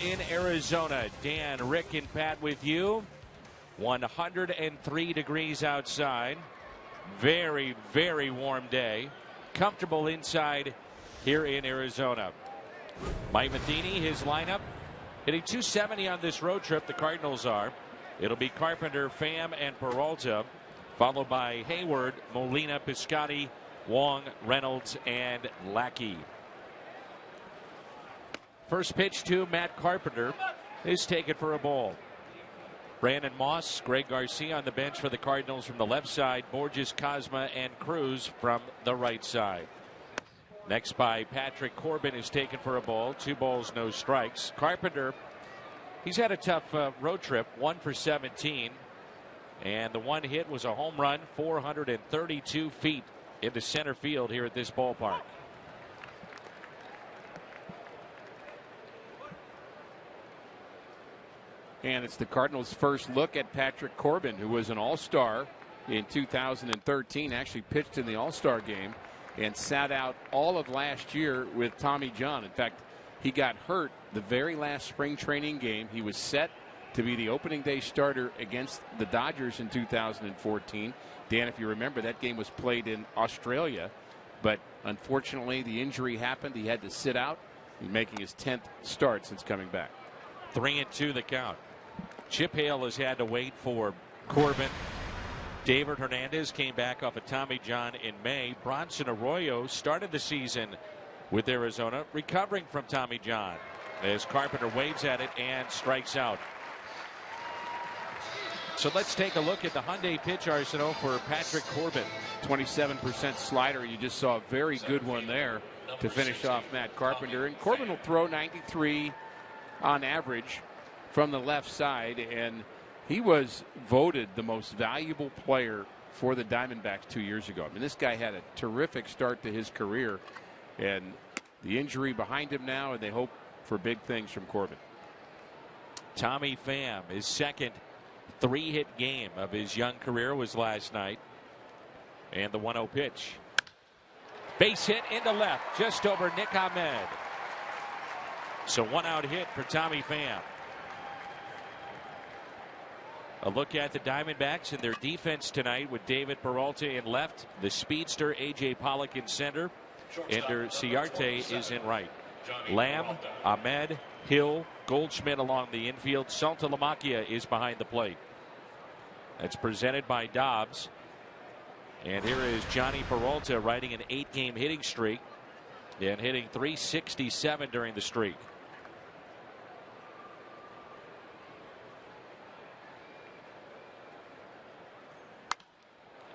In Arizona, Dan, Rick, and Pat with you. 103 degrees outside. Very, very warm day. Comfortable inside here in Arizona. Mike Matheny, his lineup, hitting .270 on this road trip. The Cardinals are. It'll be Carpenter, Pham, and Peralta, followed by Hayward, Molina, Piscotty, Wong, Reynolds, and Lackey. First pitch to Matt Carpenter is taken for a ball. Brandon Moss, Greg Garcia on the bench for the Cardinals from the left side. Borges, Cosma, and Cruz from the right side. Next by Patrick Corbin is taken for a ball. 2 balls, no strikes. Carpenter, he's had a tough road trip, 1 for 17. And the one hit was a home run, 432 feet into center field here at this ballpark. And it's the Cardinals' first look at Patrick Corbin, who was an all-star in 2013, actually pitched in the all-star game and sat out all of last year with Tommy John. In fact, he got hurt the very last spring training game. He was set to be the opening day starter against the Dodgers in 2014. Dan, if you remember, that game was played in Australia, but unfortunately the injury happened. He had to sit out. He's making his 10th start since coming back. 3-2 the count. Chip Hale has had to wait for Corbin. David Hernandez came back off of Tommy John in May. Bronson Arroyo started the season with Arizona, recovering from Tommy John, as Carpenter waves at it and strikes out. So let's take a look at the Hyundai pitch arsenal for Patrick Corbin. 27% slider. You just saw a very good one there to finish off Matt Carpenter. And Corbin will throw 93 on average from the left side, and he was voted the most valuable player for the Diamondbacks 2 years ago. I mean, this guy had a terrific start to his career, and the injury behind him now, and they hope for big things from Corbin. Tommy Pham, his second 3-hit game of his young career was last night. And the 1-0 pitch. Base hit into left, just over Nick Ahmed. So 1-out hit for Tommy Pham. A look at the Diamondbacks and their defense tonight with David Peralta in left, the speedster A.J. Pollock in center, Ender Ciarte is in right. Lamb, Ahmed, Hill, Goldschmidt along the infield. Saltalamacchia is behind the plate. That's presented by Dobbs. And here is Johnny Peralta riding an 8-game hitting streak and hitting .367 during the streak.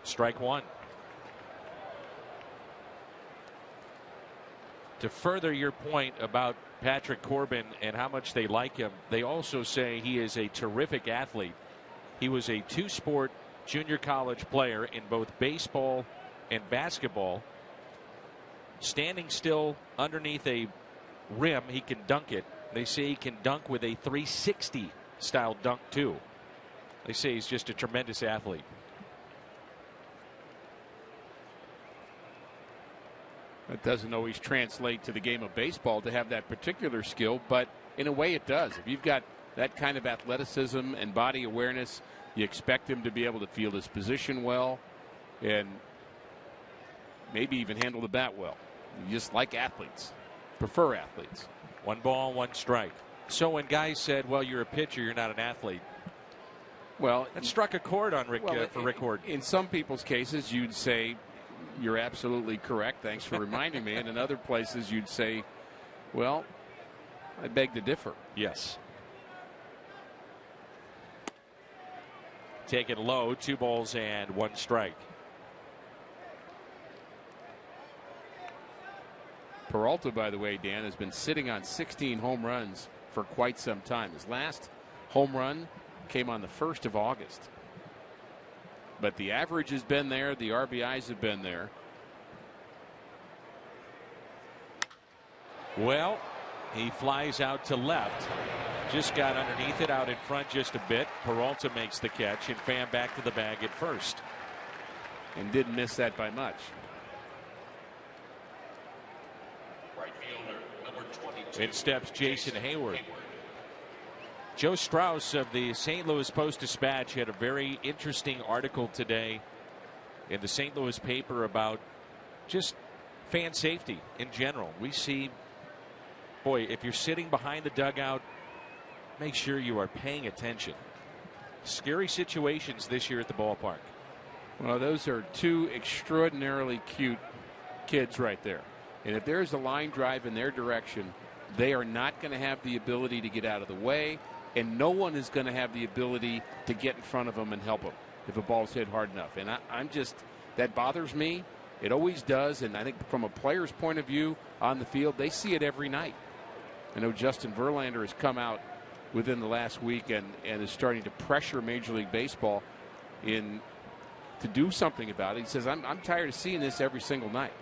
Strike one. To further your point about Patrick Corbin and how much they like him, they also say he is a terrific athlete. He was a 2-sport junior college player in both baseball and basketball. Standing still underneath a rim, he can dunk it. They say he can dunk with a 360 style dunk too. They say he's just a tremendous athlete. It doesn't always translate to the game of baseball to have that particular skill, but in a way it does. If you've got that kind of athleticism and body awareness, you expect him to be able to field his position well and maybe even handle the bat well. You just like athletes, prefer athletes. 1 ball, 1 strike. So when guys said, well, you're a pitcher, you're not an athlete. Well, that struck a chord on Rick, for Rick Horton. In some people's cases, you'd say, you're absolutely correct. Thanks for reminding me. And in other places, you'd say, well, I beg to differ. Yes. Take it low, 2 balls and 1 strike. Peralta, by the way, Dan, has been sitting on 16 home runs for quite some time. His last home run came on the 1st of August. But the average has been there. The RBIs have been there. Well, he flies out to left. Just got underneath it, out in front just a bit. Peralta makes the catch, and Pham back to the bag at first. And didn't miss that by much. In steps Jason Hayward. Joe Strauss of the St. Louis Post-Dispatch had a very interesting article today in the St. Louis paper about just fan safety in general. We see, boy, if you're sitting behind the dugout, make sure you are paying attention. Scary situations this year at the ballpark. Well, those are two extraordinarily cute kids right there. And if there's a line drive in their direction, they are not going to have the ability to get out of the way, and no one is going to have the ability to get in front of them and help them if a ball's hit hard enough. And I'm just, that bothers me. It always does. And I think from a player's point of view on the field, they see it every night. I know Justin Verlander has come out within the last week and is starting to pressure Major League Baseball to do something about it. He says, I'm tired of seeing this every single night.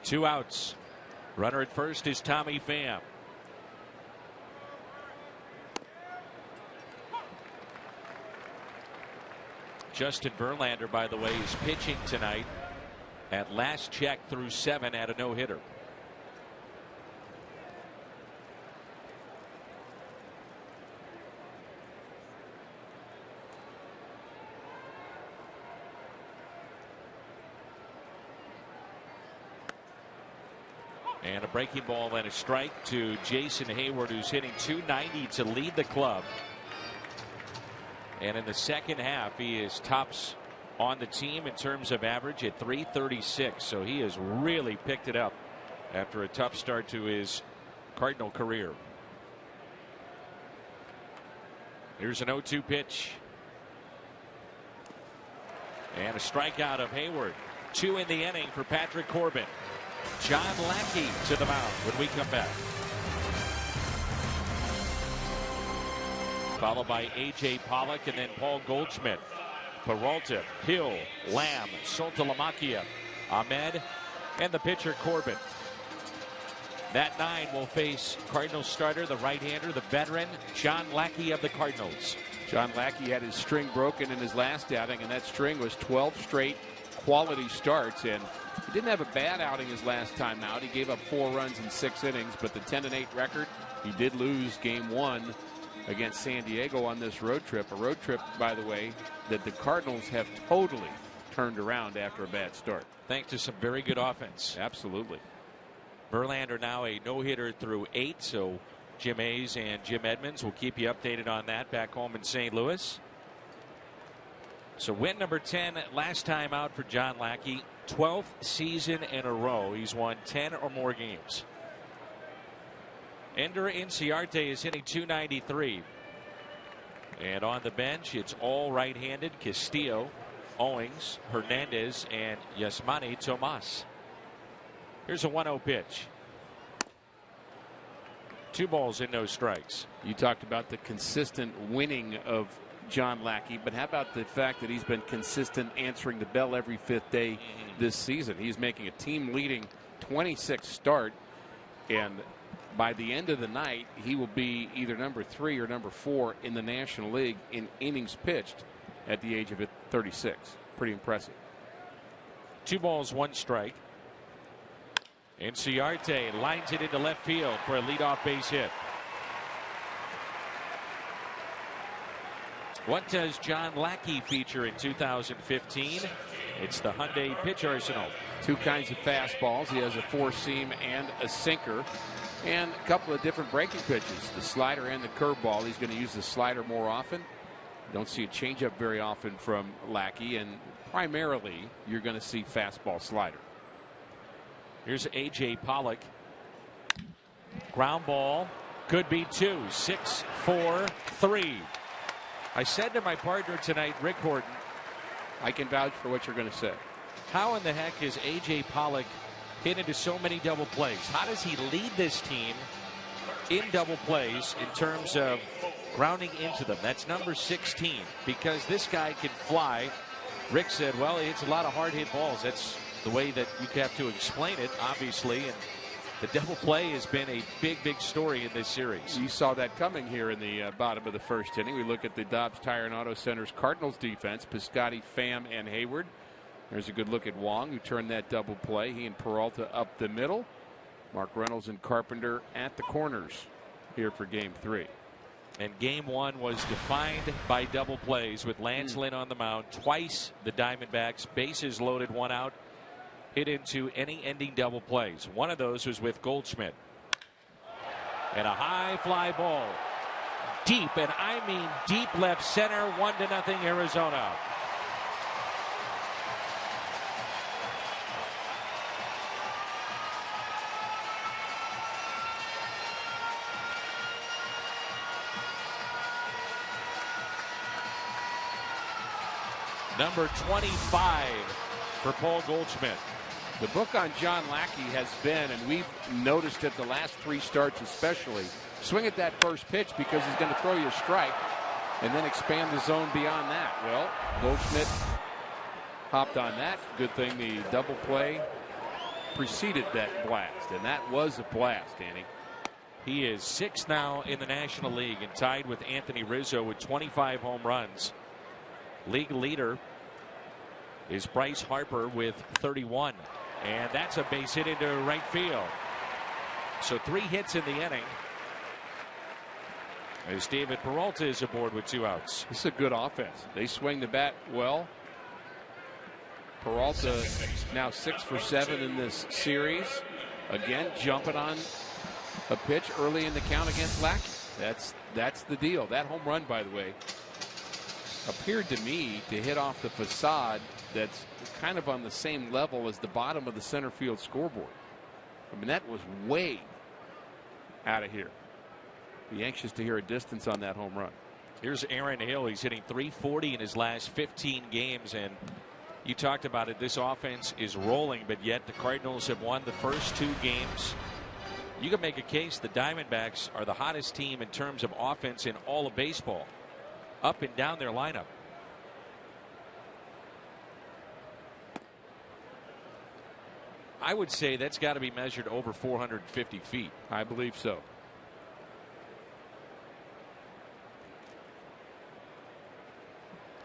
2 outs. Runner at first is Tommy Pham. Justin Verlander, by the way, is pitching tonight. At last check through 7 at a no-hitter. And a breaking ball and a strike to Jason Hayward, who's hitting .290 to lead the club. And in the second half, he is tops on the team in terms of average at .336. So he has really picked it up after a tough start to his Cardinal career. Here's an 0-2 pitch. And a strikeout of Hayward. 2 in the inning for Patrick Corbin. John Lackey to the mound when we come back. Followed by A.J. Pollock and then Paul Goldschmidt. Peralta, Hill, Lamb, Soltalamacchia, Ahmed, and the pitcher Corbin. That 9 will face Cardinals starter, the right-hander, the veteran, John Lackey of the Cardinals. John Lackey had his string broken in his last outing, and that string was 12 straight quality starts. And he didn't have a bad outing his last time out. He gave up 4 runs in 6 innings, but the 10-8 record, he did lose game 1 against San Diego on this road trip. A road trip, by the way, that the Cardinals have totally turned around after a bad start. Thanks to some very good offense. Absolutely. Verlander now a no-hitter through 8, so Jim Hayes and Jim Edmonds will keep you updated on that back home in St. Louis. So win number 10 last time out for John Lackey. 12th season in a row. He's won 10 or more games. Ender Inciarte is hitting .293. And on the bench, it's all right-handed. Castillo, Owings, Hernandez, and Yasmani Tomas. Here's a 1-0 pitch. 2 balls and no strikes. You talked about the consistent winning of John Lackey, but how about the fact that he's been consistent answering the bell every 5th day this season? He's making a team-leading 26 start, and by the end of the night, he will be either number 3 or number 4 in the National League in innings pitched at the age of 36. Pretty impressive. 2 balls, 1 strike. Inciarte lines it into left field for a leadoff base hit. What does John Lackey feature in 2015? It's the Hyundai pitch arsenal. 2 kinds of fastballs. He has a 4-seam and a sinker, and a couple of different breaking pitches, the slider and the curveball. He's going to use the slider more often. Don't see a changeup very often from Lackey, and primarily you're going to see fastball slider. Here's A.J. Pollock. Ground ball. Could be 2. 6, 4, 3. I said to my partner tonight, Rick Horton, I can vouch for what you're going to say. How in the heck is A.J. Pollock hit into so many double plays? How does he lead this team in double plays in terms of grounding into them? That's number 16, because this guy can fly. Rick said, well, it's a lot of hard hit balls. That's the way that you have to explain it, obviously. And the double play has been a big, big story in this series. You saw that coming here in the bottom of the 1st inning. We look at the Dobbs Tire and Auto Center's Cardinals defense. Piscotty, Pham, and Hayward. There's a good look at Wong, who turned that double play. He and Peralta up the middle. Mark Reynolds and Carpenter at the corners here for Game 3. And Game 1 was defined by double plays with Lance Lynn on the mound. Twice the Diamondbacks, bases loaded, one out, hit into any ending double plays. One of those was with Goldschmidt. And a high fly ball. Deep, and I mean deep left center, 1-0 Arizona. Number 25 for Paul Goldschmidt. The book on John Lackey has been, and we've noticed it the last 3 starts especially, swing at that first pitch because he's going to throw you a strike and then expand the zone beyond that. Well, Goldschmidt hopped on that. Good thing the double play preceded that blast, and that was a blast, Danny. He is 6th now in the National League and tied with Anthony Rizzo with 25 home runs. League leader is Bryce Harper with 31. And that's a base hit into right field. So 3 hits in the inning. As David Peralta is aboard with 2 outs. This is a good offense. They swing the bat well. Peralta now 6 for 7 in this series. Again, jumping on a pitch early in the count against Lackey. That's the deal. That home run, by the way, appeared to me to hit off the facade that's kind of on the same level as the bottom of the center field scoreboard. I mean, that was way out of here. Be anxious to hear a distance on that home run. Here's Aaron Hill. He's hitting .340 in his last 15 games, and you talked about it. This offense is rolling, but yet the Cardinals have won the first 2 games. You can make a case the Diamondbacks are the hottest team in terms of offense in all of baseball, up and down their lineup. I would say that's got to be measured over 450 feet. I believe so.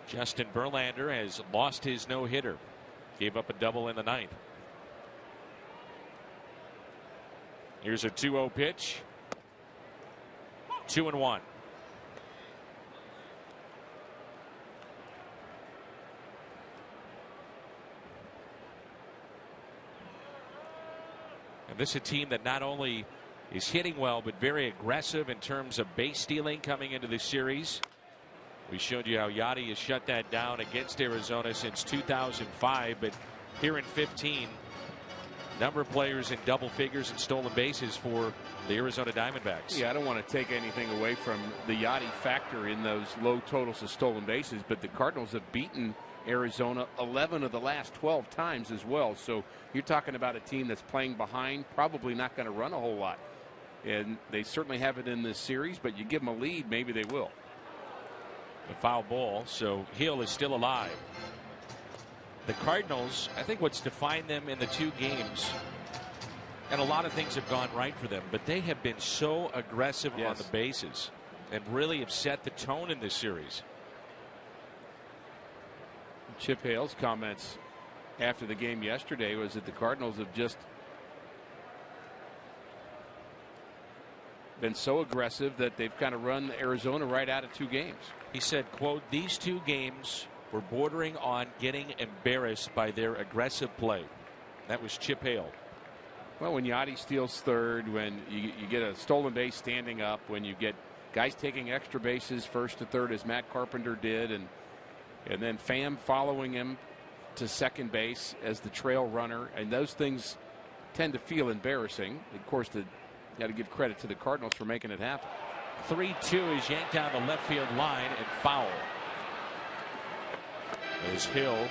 Justin Verlander has lost his no-hitter. Gave up a double in the 9th. Here's a 2-0 pitch. 2-1. And this is a team that not only is hitting well, but very aggressive in terms of base stealing coming into this series. We showed you how Yachty has shut that down against Arizona since 2005, but here in 15, number of players in double figures and stolen bases for the Arizona Diamondbacks. Yeah, I don't want to take anything away from the Yachty factor in those low totals of stolen bases, but the Cardinals have beaten Arizona 11 of the last 12 times as well. So you're talking about a team that's playing behind, probably not going to run a whole lot. And they certainly have it in this series, but you give them a lead, maybe they will. A foul ball, so Hill is still alive. The Cardinals, I think what's defined them in the 2 games, and a lot of things have gone right for them, but they have been so aggressive on the bases and really have set the tone in this series. Chip Hale's comments after the game yesterday was that the Cardinals have just been so aggressive that they've kind of run Arizona right out of 2 games. He said, quote, "These 2 games were bordering on getting embarrassed by their aggressive play." That was Chip Hale. Well, when Yachty steals third, when you get a stolen base standing up, when you get guys taking extra bases first to third as Matt Carpenter did, and then Pham following him to second base as the trail runner, and those things tend to feel embarrassing. Of course, you got to give credit to the Cardinals for making it happen. 3-2 is yanked down the left field line and foul. As Hill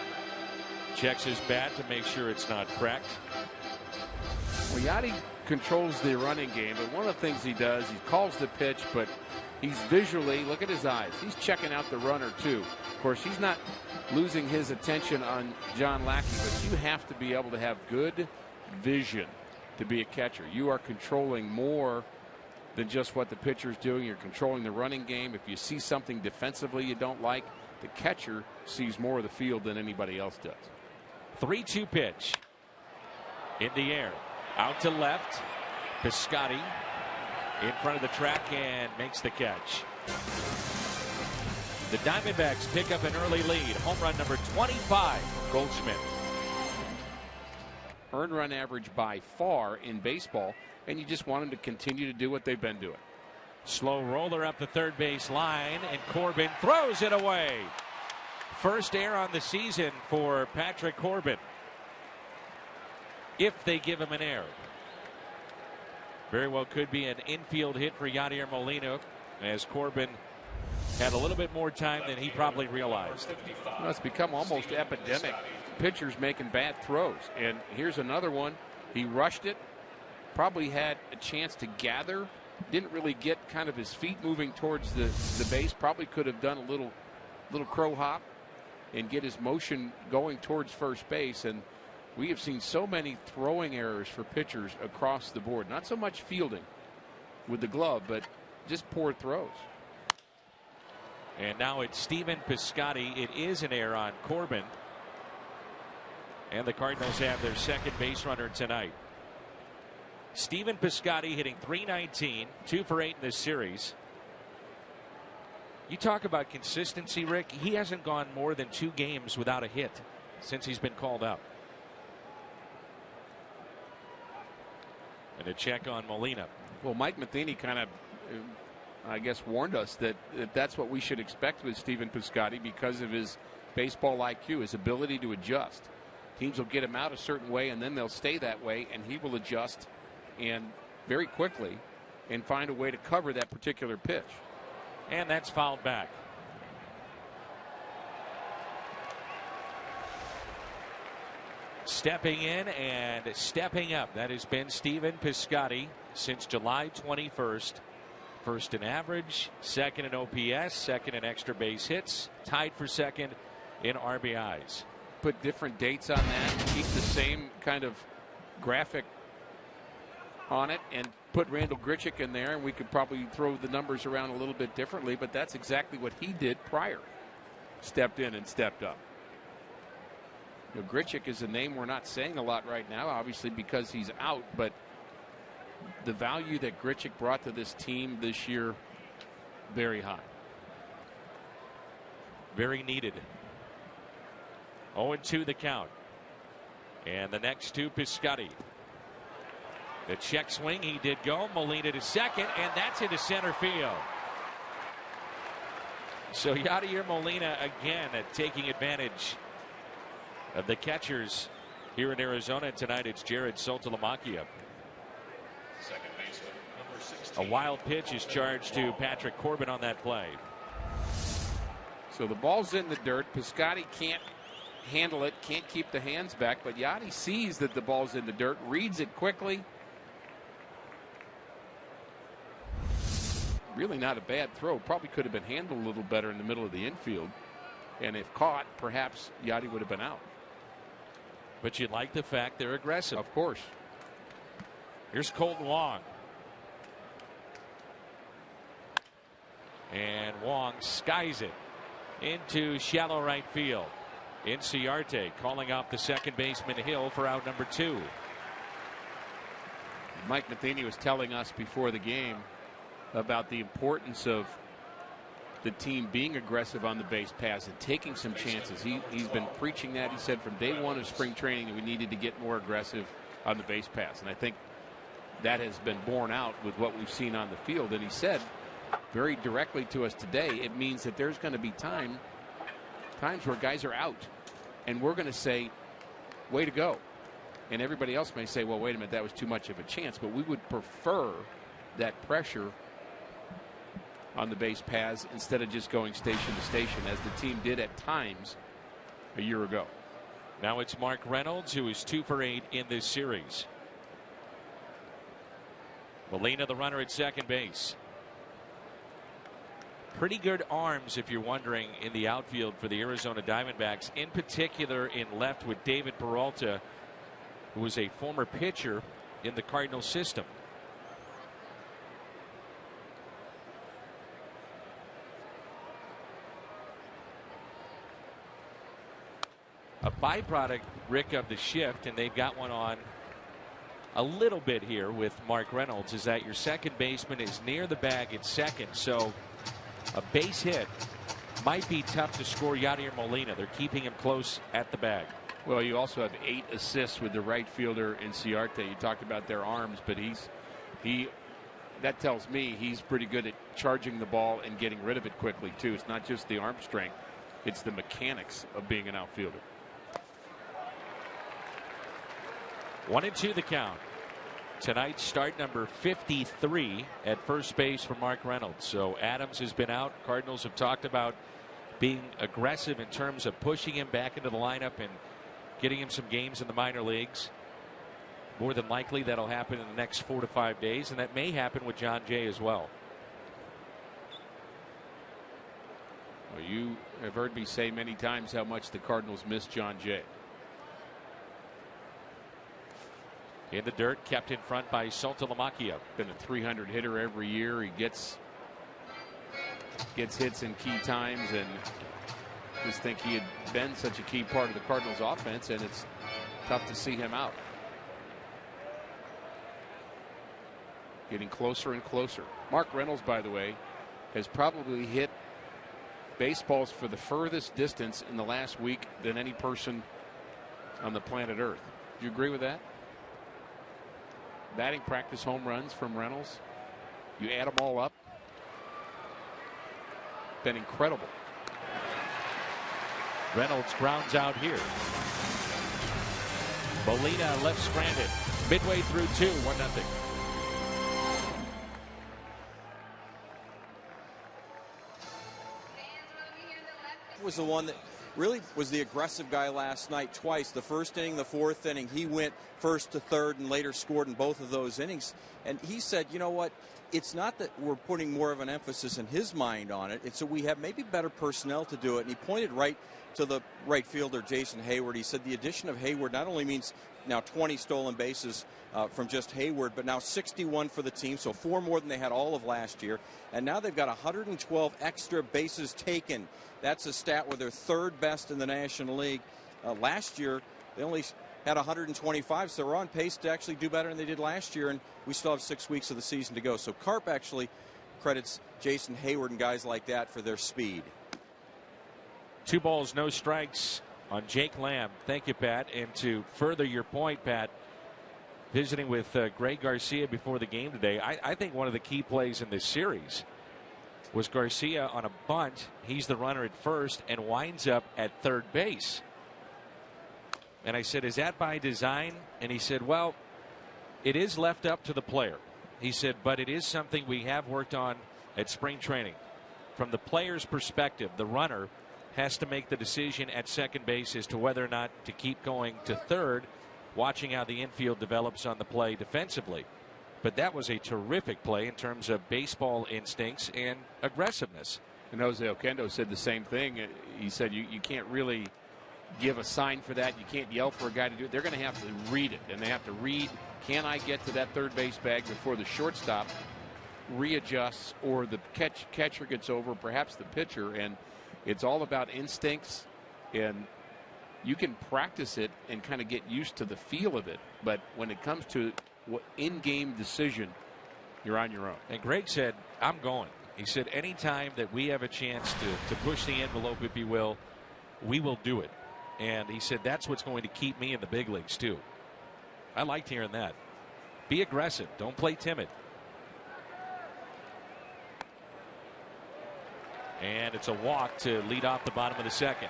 checks his bat to make sure it's not cracked. Well, Yachty controls the running game, but one of the things he does, he calls the pitch, but he's visually, look at his eyes, he's checking out the runner too. Of course, he's not losing his attention on John Lackey, but you have to be able to have good vision to be a catcher. You are controlling more than just what the pitcher is doing. You're controlling the running game. If you see something defensively you don't like, the catcher sees more of the field than anybody else does. 3-2 pitch in the air, out to left, Piscotty in front of the track and makes the catch. The Diamondbacks pick up an early lead. Home run number 25 from Goldschmidt. Earned run average by far in baseball, and you just want them to continue to do what they've been doing. Slow roller up the third base line, and Corbin throws it away. First error on the season for Patrick Corbin, if they give him an error. Very well could be an infield hit for Yadier Molina, as Corbin had a little bit more time than he probably realized. Well, it's become almost epidemic. Pitchers making bad throws. And here's another one. He rushed it, probably had a chance to gather, didn't really get kind of his feet moving towards the base, probably could have done a little crow hop and get his motion going towards first base. And we have seen so many throwing errors for pitchers across the board. Not so much fielding with the glove, but just poor throws. And now it's Stephen Piscotty. It is an error on Corbin. And the Cardinals have their second base runner tonight. Stephen Piscotty hitting .319, 2 for 8 in this series. You talk about consistency, Rick. He hasn't gone more than 2 games without a hit since he's been called up. And a check on Molina. Well, Mike Matheny kind of, I guess, warned us that that's what we should expect with Stephen Piscotty because of his baseball IQ, his ability to adjust. Teams will get him out a certain way, and then they'll stay that way, and he will adjust and very quickly and find a way to cover that particular pitch. And that's fouled back. Stepping in and stepping up. That has been Stephen Piscotty since July 21st. First in average, second in OPS, second in extra base hits, tied for second in RBIs. Put different dates on that, keep the same kind of graphic on it, and put Randal Grichuk in there, and we could probably throw the numbers around a little bit differently, but that's exactly what he did prior. Stepped in and stepped up. You know, Grichuk is a name we're not saying a lot right now, obviously because he's out, but the value that Grichuk brought to this team this year, very high. Very needed. 0-2 the count. And the next to Piscotty. The check swing, he did go. Molina to second, and that's into center field. So Yadier Molina again taking advantage of the catchers here in Arizona tonight. It's Jared Sotomayor. A wild pitch is charged to Patrick Corbin on that play. So the ball's in the dirt. Piscotty can't handle it, can't keep the hands back, but Yadi sees that the ball's in the dirt, reads it quickly. Really not a bad throw. Probably could have been handled a little better in the middle of the infield. And if caught, perhaps Yadi would have been out. But you like the fact they're aggressive. Of course. Here's Colton Wong. And Wong skies it into shallow right field. Inciarte calling out the second baseman Hill for out number 2. Mike Matheny was telling us before the game about the importance of the team being aggressive on the base paths and taking some chances. He's been preaching that. He said from day one of spring training that we needed to get more aggressive on the base paths. And I think that has been borne out with what we've seen on the field. And he said very directly to us today, it means that there's going to be times where guys are out. And we're going to say, way to go. And everybody else may say, well, wait a minute, that was too much of a chance. But we would prefer that pressure on the base paths instead of just going station to station, as the team did at times a year ago. Now it's Mark Reynolds, who is 2 for 8 in this series. Molina, the runner at second base. Pretty good arms, if you're wondering, in the outfield for the Arizona Diamondbacks, in particular in left with David Peralta, who was a former pitcher in the Cardinals system. A byproduct, Rick, of the shift, and they've got one on a little bit here with Mark Reynolds is that your second baseman is near the bag at second. So a base hit might be tough to score Yadier Molina. They're keeping him close at the bag. Well, you also have 8 assists with the right fielder in Ciarte. You talked about their arms, but that tells me he's pretty good at charging the ball and getting rid of it quickly too. It's not just the arm strength, it's the mechanics of being an outfielder. 1-2 the count. Tonight's start number 53 at first base for Mark Reynolds. So Adams has been out. Cardinals have talked about being aggressive in terms of pushing him back into the lineup and getting him some games in the minor leagues. More than likely that'll happen in the next 4 to 5 days, and that may happen with John Jay as well. Well, you have heard me say many times how much the Cardinals miss John Jay. In the dirt, kept in front by Saltalamacchia. Been a 300 hitter every year. He gets hits in key times, and just think he had been such a key part of the Cardinals offense, and it's tough to see him out. Getting closer and closer. Mark Reynolds, by the way, has probably hit baseballs for the furthest distance in the last week than any person on the planet Earth. Do you agree with that? Batting practice home runs from Reynolds. You add them all up. Been incredible. Reynolds grounds out here. Molina left stranded. Midway through 2, 1-0. Was the one that really was the aggressive guy last night twice. The first inning, the fourth inning, he went first to third and later scored in both of those innings. And he said, you know what, it's not that we're putting more of an emphasis in his mind on it. It's that we have maybe better personnel to do it. And he pointed right to the right fielder, Jason Hayward. He said the addition of Hayward not only means now 20 stolen bases from just Hayward, but now 61 for the team, so 4 more than they had all of last year. And now they've got 112 extra bases taken. That's a stat where they're third best in the National League. Last year, they only had 125, so they're on pace to actually do better than they did last year, and we still have 6 weeks of the season to go. So Carp actually credits Jason Hayward and guys like that for their speed. 2 balls, no strikes on Jake Lamb. Thank you, Pat. And to further your point, Pat, visiting with Greg Garcia before the game today, I think one of the key plays in this series was Garcia on a bunt. He's the runner at first and winds up at third base. And I said, is that by design? And he said, well, it is left up to the player. He said, but it is something we have worked on at spring training. From the player's perspective, the runner has to make the decision at second base as to whether or not to keep going to third, watching how the infield develops on the play defensively. But that was a terrific play in terms of baseball instincts and aggressiveness. And Jose Oquendo said the same thing. He said you can't really give a sign for that. You can't yell for a guy to do it. They're going to have to read it, and they have to read, can I get to that third base bag before the shortstop readjusts or the catcher gets over, perhaps the pitcher. And it's all about instincts, and you can practice it and kind of get used to the feel of it. But when it comes to in-game decision, you're on your own. And Greg said, I'm going. He said, anytime that we have a chance to push the envelope, if you will, we will do it. And he said, that's what's going to keep me in the big leagues, too. I liked hearing that. Be aggressive. Don't play timid. And it's a walk to lead off the bottom of the second.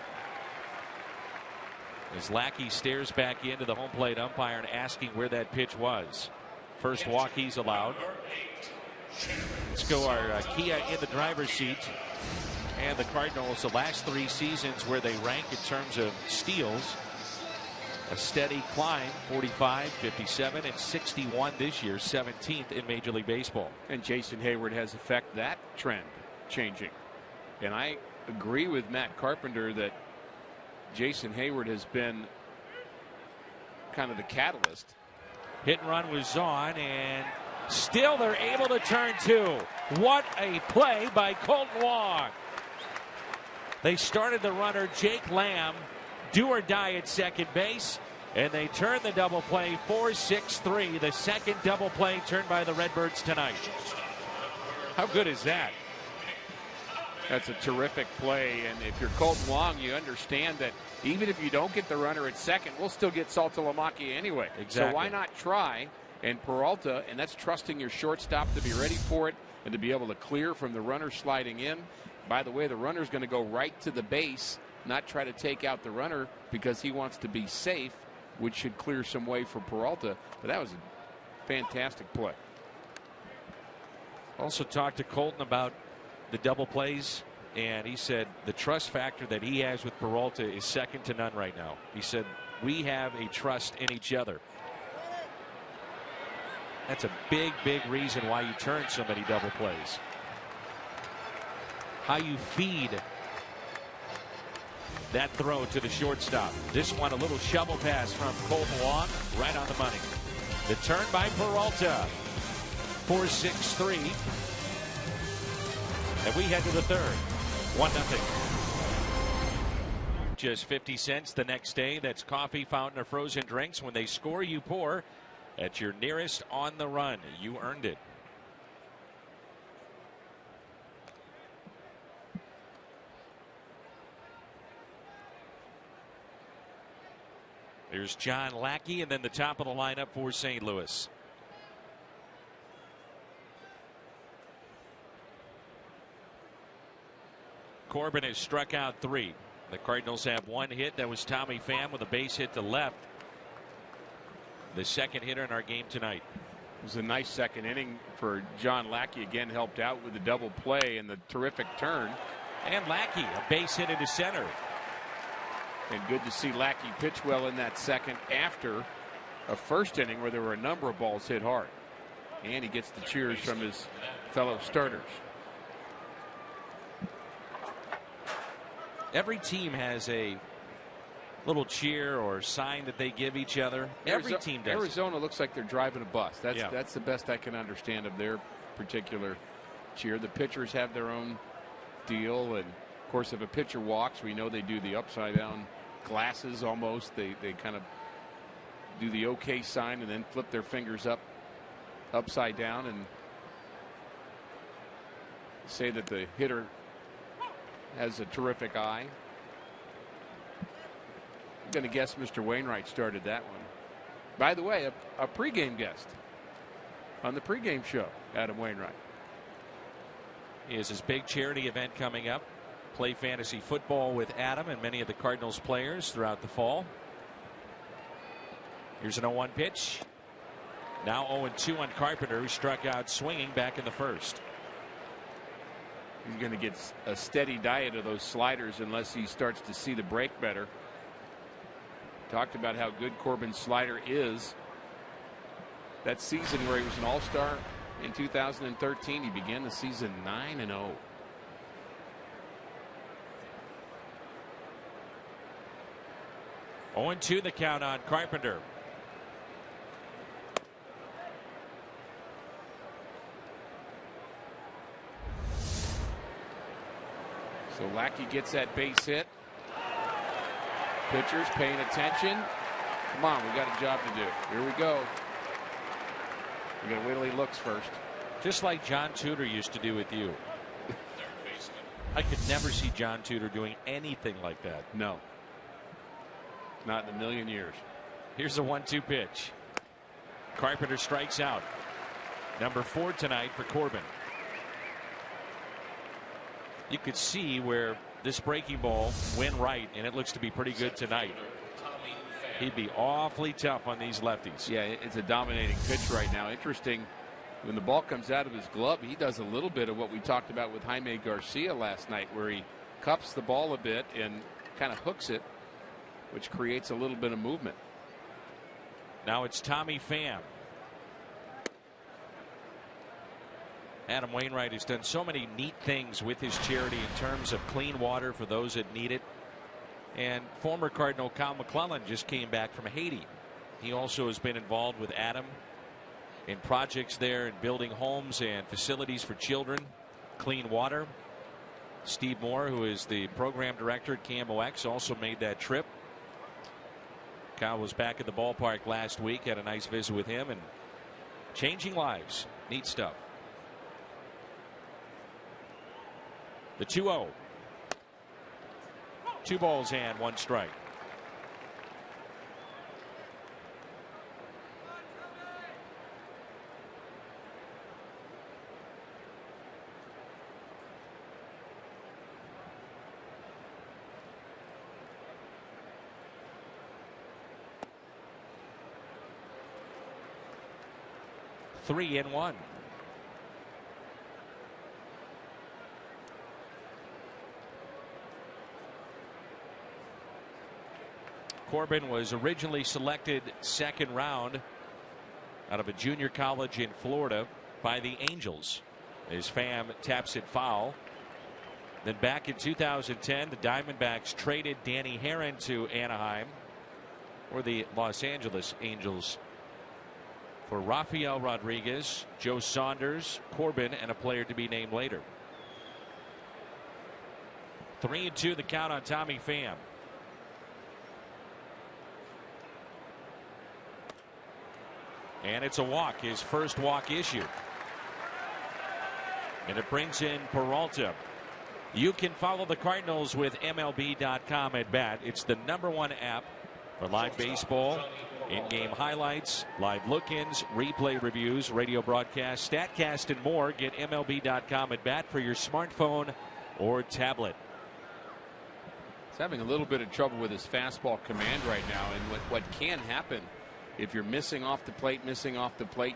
As Lackey stares back into the home plate umpire and asking where that pitch was. First walk he's allowed. Let's go our Kia in the driver's seat. And the Cardinals, the last 3 seasons where they rank in terms of steals, a steady climb, 45, 57, and 61 this year, 17th in Major League Baseball. And Jason Hayward has affected that trend changing. And I agree with Matt Carpenter that Jason Hayward has been kind of the catalyst. Hit and run was on, and still they're able to turn 2. What a play by Colton Wong. They started the runner, Jake Lamb, do or die at second base. And they turn the double play 4-6-3. The second double play turned by the Redbirds tonight. How good is that? That's a terrific play. And if you're Colton Wong, you understand that even if you don't get the runner at second, we'll still get Saltalamacchia anyway. Exactly. So why not try? And Peralta, and that's trusting your shortstop to be ready for it and to be able to clear from the runner sliding in. By the way, the runner's going to go right to the base, not try to take out the runner because he wants to be safe, which should clear some way for Peralta. But that was a fantastic play. Also talked to Colton about the double plays, and he said the trust factor that he has with Peralta is second to none right now. He said we have a trust in each other. That's a big, big reason why you turn so many double plays. How you feed that throw to the shortstop. This one, a little shovel pass from Colton Wong, right on the money. The turn by Peralta. 4-6-3. And we head to the third. 1-0. Just 50 cents the next day. That's coffee, fountain, or frozen drinks. When they score, you pour at your nearest On the Run. You earned it. There's John Lackey, and then the top of the lineup for St. Louis. Corbin has struck out 3. The Cardinals have 1 hit. That was Tommy Pham with a base hit to left. The second hitter in our game tonight. It was a nice second inning for John Lackey. Again, helped out with the double play and the terrific turn. And Lackey, a base hit into center. And good to see Lackey pitch well in that second after a first inning where there were a number of balls hit hard. And he gets the cheers from his fellow starters. Every team has a little cheer or sign that they give each other. Every team does. Arizona looks like they're driving a bus. That's the best I can understand of their particular cheer. The pitchers have their own deal, and of course, if a pitcher walks, we know they do the upside down glasses almost. They kind of do the OK sign and then flip their fingers upside down and say that the hitter has a terrific eye. I'm going to guess Mr. Wainwright started that one. By the way, a pregame guest on the pregame show, Adam Wainwright. He has his big charity event coming up. Play fantasy football with Adam and many of the Cardinals players throughout the fall. Here's an 0-1 pitch. Now 0-2 on Carpenter, who struck out swinging back in the first. He's going to get a steady diet of those sliders unless he starts to see the break better. Talked about how good Corbin's slider is. That season where he was an all-star in 2013, he began the season 9-0. Oh, 0-2 the count on Carpenter. So Lackey gets that base hit. Pitchers paying attention. Come on, we got a job to do. Here we go. We got to wait till he looks first. Just like John Tudor used to do with you. I could never see John Tudor doing anything like that. No. Not in a million years. Here's a 1-2 pitch. Carpenter strikes out. Number 4 tonight for Corbin. You could see where this breaking ball went right, and it looks to be pretty good tonight. He'd be awfully tough on these lefties. Yeah, it's a dominating pitch right now. Interesting, when the ball comes out of his glove, he does a little bit of what we talked about with Jaime Garcia last night, where he cups the ball a bit and kind of hooks it, which creates a little bit of movement. Now it's Tommy Pham. Adam Wainwright has done so many neat things with his charity in terms of clean water for those that need it. And former Cardinal Kyle McClellan just came back from Haiti. He also has been involved with Adam in projects there and building homes and facilities for children, clean water. Steve Moore, who is the program director at KMOX, also made that trip. Kyle was back at the ballpark last week, had a nice visit with him, and changing lives. Neat stuff. The 2-0. 2 balls and 1 strike. Three and 1. Corbin was originally selected 2nd round out of a junior college in Florida by the Angels. His fam taps it foul. Then back in 2010, the Diamondbacks traded Danny Herron to Anaheim, or the Los Angeles Angels, for Rafael Rodriguez, Joe Saunders, Corbin, and a player to be named later. 3-2 the count on Tommy Pham. And it's a walk, his first walk issued. And it brings in Peralta. You can follow the Cardinals with MLB.com at bat. It's the #1 app for live baseball, in-game highlights, live look-ins, replay reviews, radio broadcasts, StatCast, and more. Get MLB.com at bat for your smartphone or tablet. He's having a little bit of trouble with his fastball command right now, and what can happen if you're missing off the plate,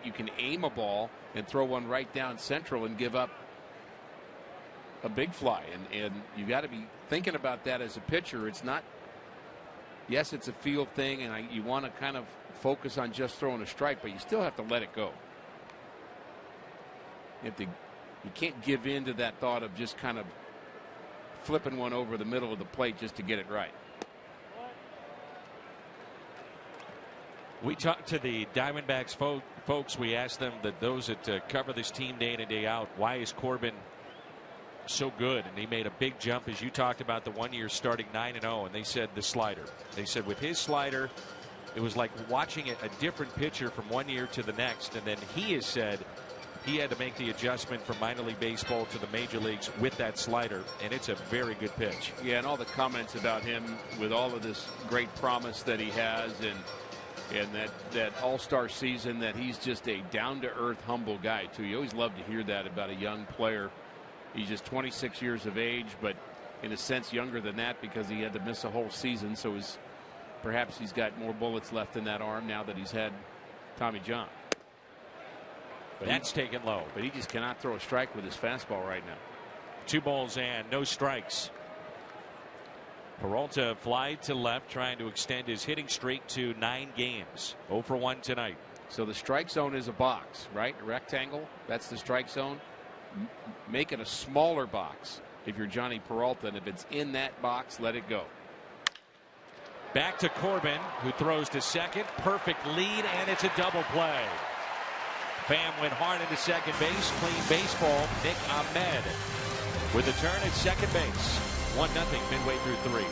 you can aim a ball and throw one right down central and give up a big fly, and you got to be thinking about that as a pitcher. It's not, yes, it's a field thing, and you want to kind of focus on just throwing a strike, but you still have to let it go. You can't give in to that thought of just kind of flipping one over the middle of the plate just to get it right. We talked to the Diamondbacks folks. We asked them, that those that cover this team day in and day out, why is Corbin so good? And he made a big jump, as you talked about, the 1 year starting 9-0, and they said the slider. They said with his slider, it was like watching a different pitcher from 1 year to the next. And then he has said he had to make the adjustment from minor league baseball to the major leagues with that slider, and it's a very good pitch. Yeah, and all the comments about him with all of this great promise that he has, and that all-star season, that he's just a down-to-earth, humble guy too. You always love to hear that about a young player. He's just 26 years of age, but in a sense younger than that because he had to miss a whole season. So perhaps he's got more bullets left in that arm now that he's had Tommy John. But that's taken low. But he just cannot throw a strike with his fastball right now. 2 balls and no strikes. Peralta fly to left, trying to extend his hitting streak to 9 games. 0 for 1 tonight. So the strike zone is a box, right? A rectangle. That's the strike zone. Make it a smaller box if you're Johnny Peralta, and if it's in that box, let it go. Back to Corbin, who throws to second. Perfect lead, and it's a double play. Pham went hard into second base. Clean baseball. Nick Ahmed with a turn at second base. 1-0 midway through 3.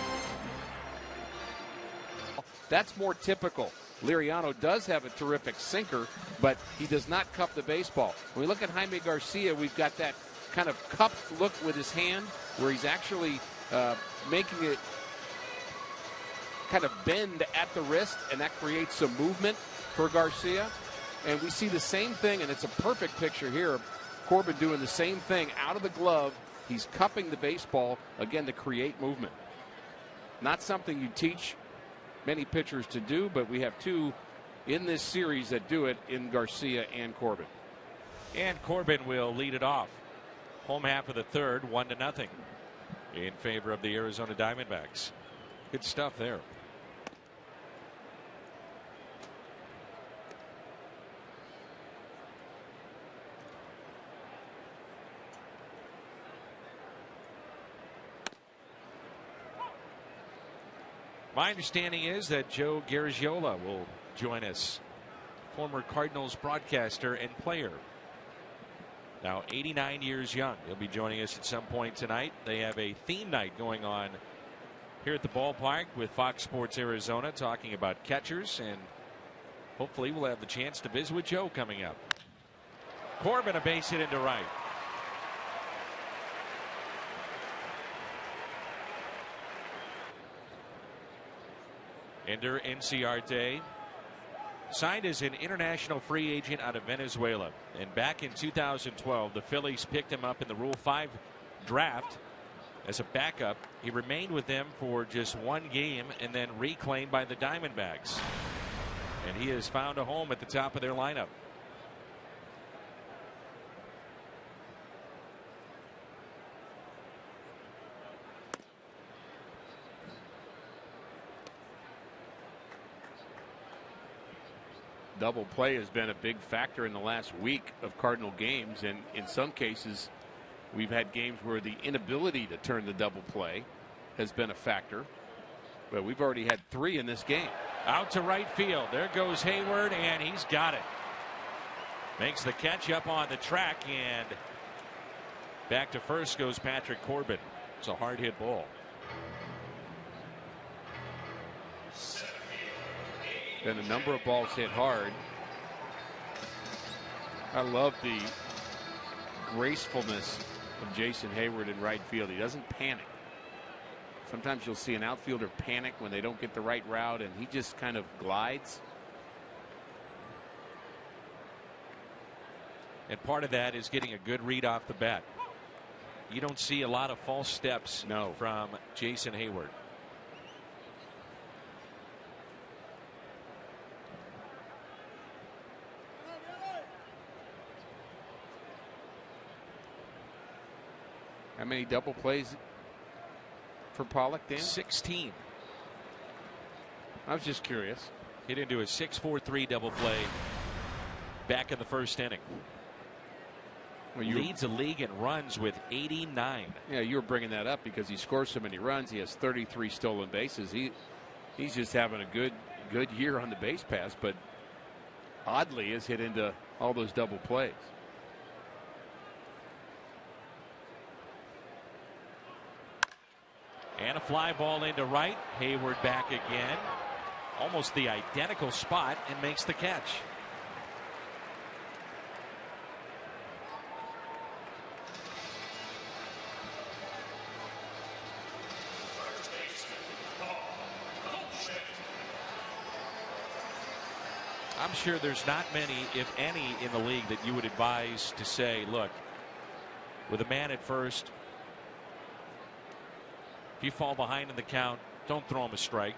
That's more typical. Liriano does have a terrific sinker, but he does not cup the baseball. When we look at Jaime Garcia, we've got that kind of cupped look with his hand where he's actually making it kind of bend at the wrist, and that creates some movement for Garcia. And we see the same thing, and it's a perfect picture here of Corbin doing the same thing out of the glove. He's cupping the baseball, again, to create movement. Not something you teach many pitchers to do, but we have 2 in this series that do it, in Garcia and Corbin. And Corbin will lead it off. Home half of the 3rd, 1-0 in favor of the Arizona Diamondbacks. Good stuff there. My understanding is that Joe Garagiola will join us, former Cardinals broadcaster and player. Now 89 years young. He'll be joining us at some point tonight. They have a theme night going on here at the ballpark with Fox Sports Arizona, talking about catchers, and hopefully we'll have the chance to visit with Joe coming up. Corbin a base hit into right. Ender Inciarte signed as an international free agent out of Venezuela, and back in 2012 the Phillies picked him up in the Rule 5 draft as a backup. He remained with them for just one game and then reclaimed by the Diamondbacks, and he has found a home at the top of their lineup. Double play has been a big factor in the last week of Cardinal games, and in some cases we've had games where the inability to turn the double play has been a factor, but we've already had 3 in this game. Out to right field. There goes Hayward, and he's got it. Makes the catch up on the track, and back to first goes Patrick Corbin. It's a hard hit ball. Been a number of balls hit hard. I love the gracefulness of Jason Hayward in right field. He doesn't panic. Sometimes you'll see an outfielder panic when they don't get the right route, and he just kind of glides. And part of that is getting a good read off the bat. You don't see a lot of false steps from Jason Hayward. How many double plays for Pollock, Dan? 16. I was just curious. Hit into a 6-4-3 double play back in the first inning. Well, leads the league in runs with 89. Yeah, you were bringing that up because he scores so many runs. He has 33 stolen bases. He's just having a good year on the base pass, but oddly has hit into all those double plays. And a fly ball into right. Hayward back again. Almost the identical spot, and makes the catch. I'm sure there's not many, if any, in the league that you would advise to say, look, with a man at first, if you fall behind in the count, don't throw him a strike.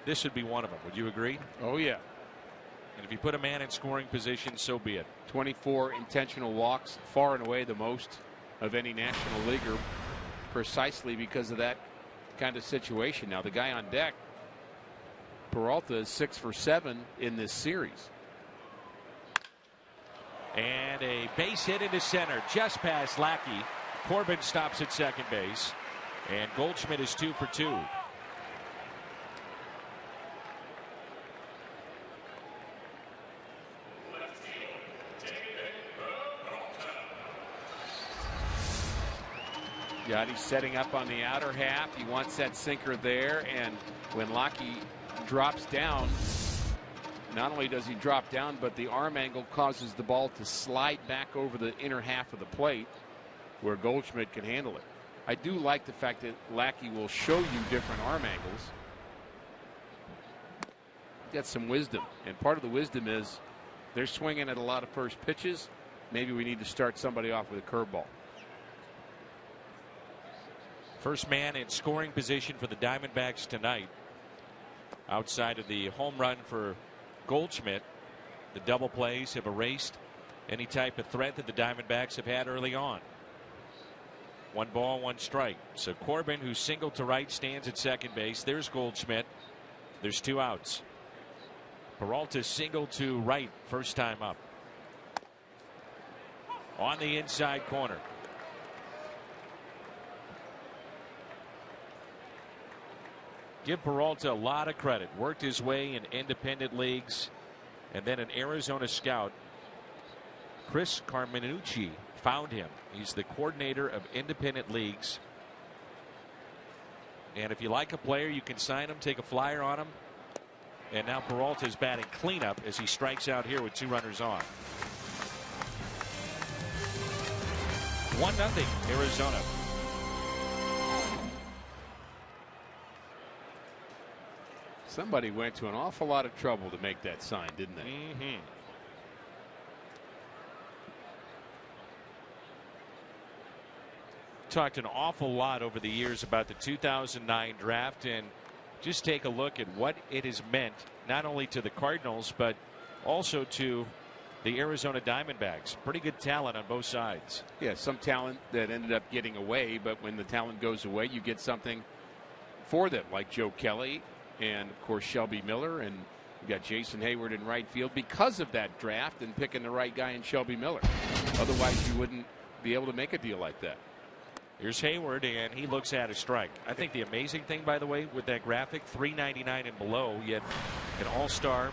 This would be one of them. Would you agree? Oh, yeah. And if you put a man in scoring position, so be it. 24 intentional walks, far and away the most of any National Leaguer, precisely because of that kind of situation. Now, the guy on deck, Peralta, is 6 for 7 in this series. And a base hit into center, just past Lackey. Corbin stops at second base. And Goldschmidt is 2 for 2. Yachty's setting up on the outer half. He wants that sinker there, and when Lackey drops down, not only does he drop down, but the arm angle causes the ball to slide back over the inner half of the plate where Goldschmidt can handle it. I do like the fact that Lackey will show you different arm angles. Got some wisdom, and part of the wisdom is they're swinging at a lot of first pitches. Maybe we need to start somebody off with a curveball. First man in scoring position for the Diamondbacks tonight. Outside of the home run for Goldschmidt, the double plays have erased any type of threat that the Diamondbacks have had early on. 1 ball, 1 strike. So Corbin, who singled to right, stands at second base. There's Goldschmidt. There's 2 outs. Peralta singled to right, first time up. On the inside corner. Give Peralta a lot of credit. Worked his way in independent leagues, and then an Arizona scout, Chris Carminucci, found him. He's the coordinator of independent leagues And if you like a player, you can sign him, take a flyer on him. And now Peralta's batting cleanup as he strikes out here with 2 runners on. 1-0 Arizona. Somebody went to an awful lot of trouble to make that sign, didn't they? Mm-hmm. Talked an awful lot over the years about the 2009 draft, and just take a look at what it has meant not only to the Cardinals but also to the Arizona Diamondbacks. Pretty good talent on both sides. Yeah, some talent that ended up getting away, but when the talent goes away, you get something for them, like Joe Kelly and, of course, Shelby Miller, and you got Jason Hayward in right field because of that draft and picking the right guy in Shelby Miller. Otherwise, you wouldn't be able to make a deal like that. Here's Hayward, and he looks at a strike. I think the amazing thing, by the way, with that graphic, 399 and below, you had an all-star,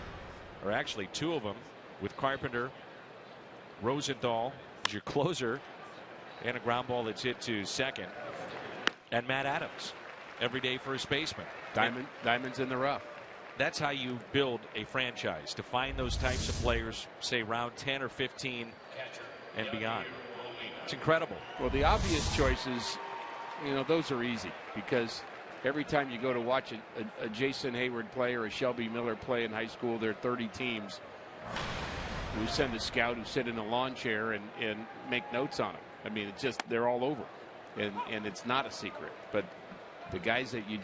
or actually 2 of them, with Carpenter, Rosenthal as your closer, and a ground ball that's hit to second, and Matt Adams, everyday first baseman. Diamonds in the rough. That's how you build a franchise, to find those types of players, say round 10 or 15 and beyond. It's incredible. Well, the obvious choices, those are easy, because every time you go to watch a Jason Hayward play or a Shelby Miller play in high school, there are 30 teams who send a scout who sit in a lawn chair and make notes on them. I mean, it's just, they're all over. And it's not a secret. But the guys that you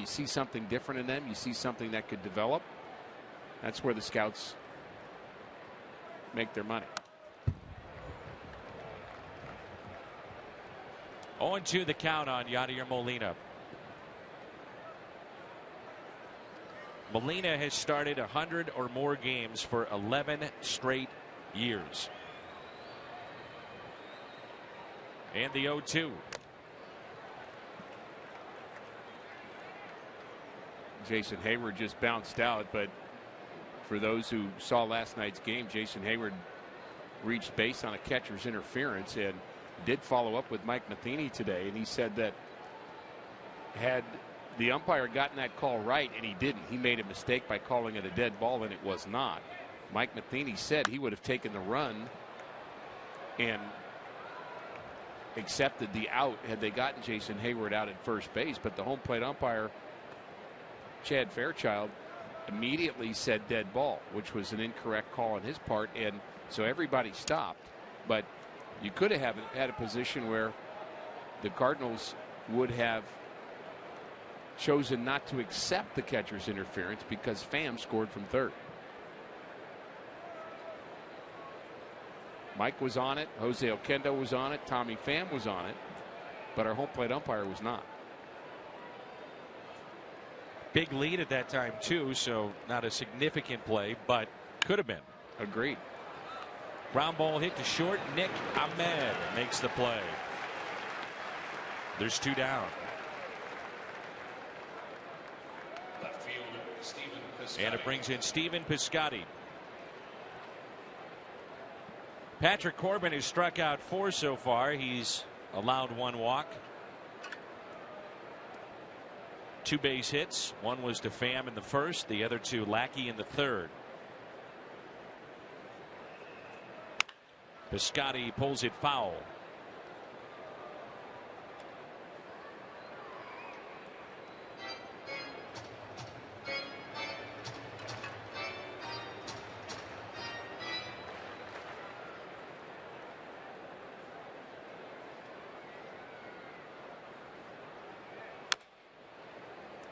see something different in them, you see something that could develop, that's where the scouts make their money. 0-2 the count on Yadier Molina. Molina has started 100 or more games for 11 straight years. And the 0-2. Jason Hayward just bounced out, but for those who saw last night's game, Jason Hayward reached base on a catcher's interference and did follow up with Mike Matheny today, and he said that had the umpire gotten that call right, and he didn't, he made a mistake by calling it a dead ball, and it was not. Mike Matheny said he would have taken the run and accepted the out had they gotten Jason Hayward out at first base, but the home plate umpire, Chad Fairchild, immediately said dead ball, which was an incorrect call on his part, and so everybody stopped. But you could have had a position where the Cardinals would have chosen not to accept the catcher's interference because Pham scored from third. Mike was on it, Jose Oquendo was on it, Tommy Pham was on it, but our home plate umpire was not. Big lead at that time too, so not a significant play, but could have been. Agreed. Ground ball hit to short. Nick Ahmed makes the play. There's 2 down. Left fielder Stephen Piscotty. And it brings in Stephen Piscotty. Patrick Corbin has struck out 4 so far. He's allowed 1 walk. 2 base hits. One was to Pham in the first, the other to Lackey in the third. Piscotty pulls it foul.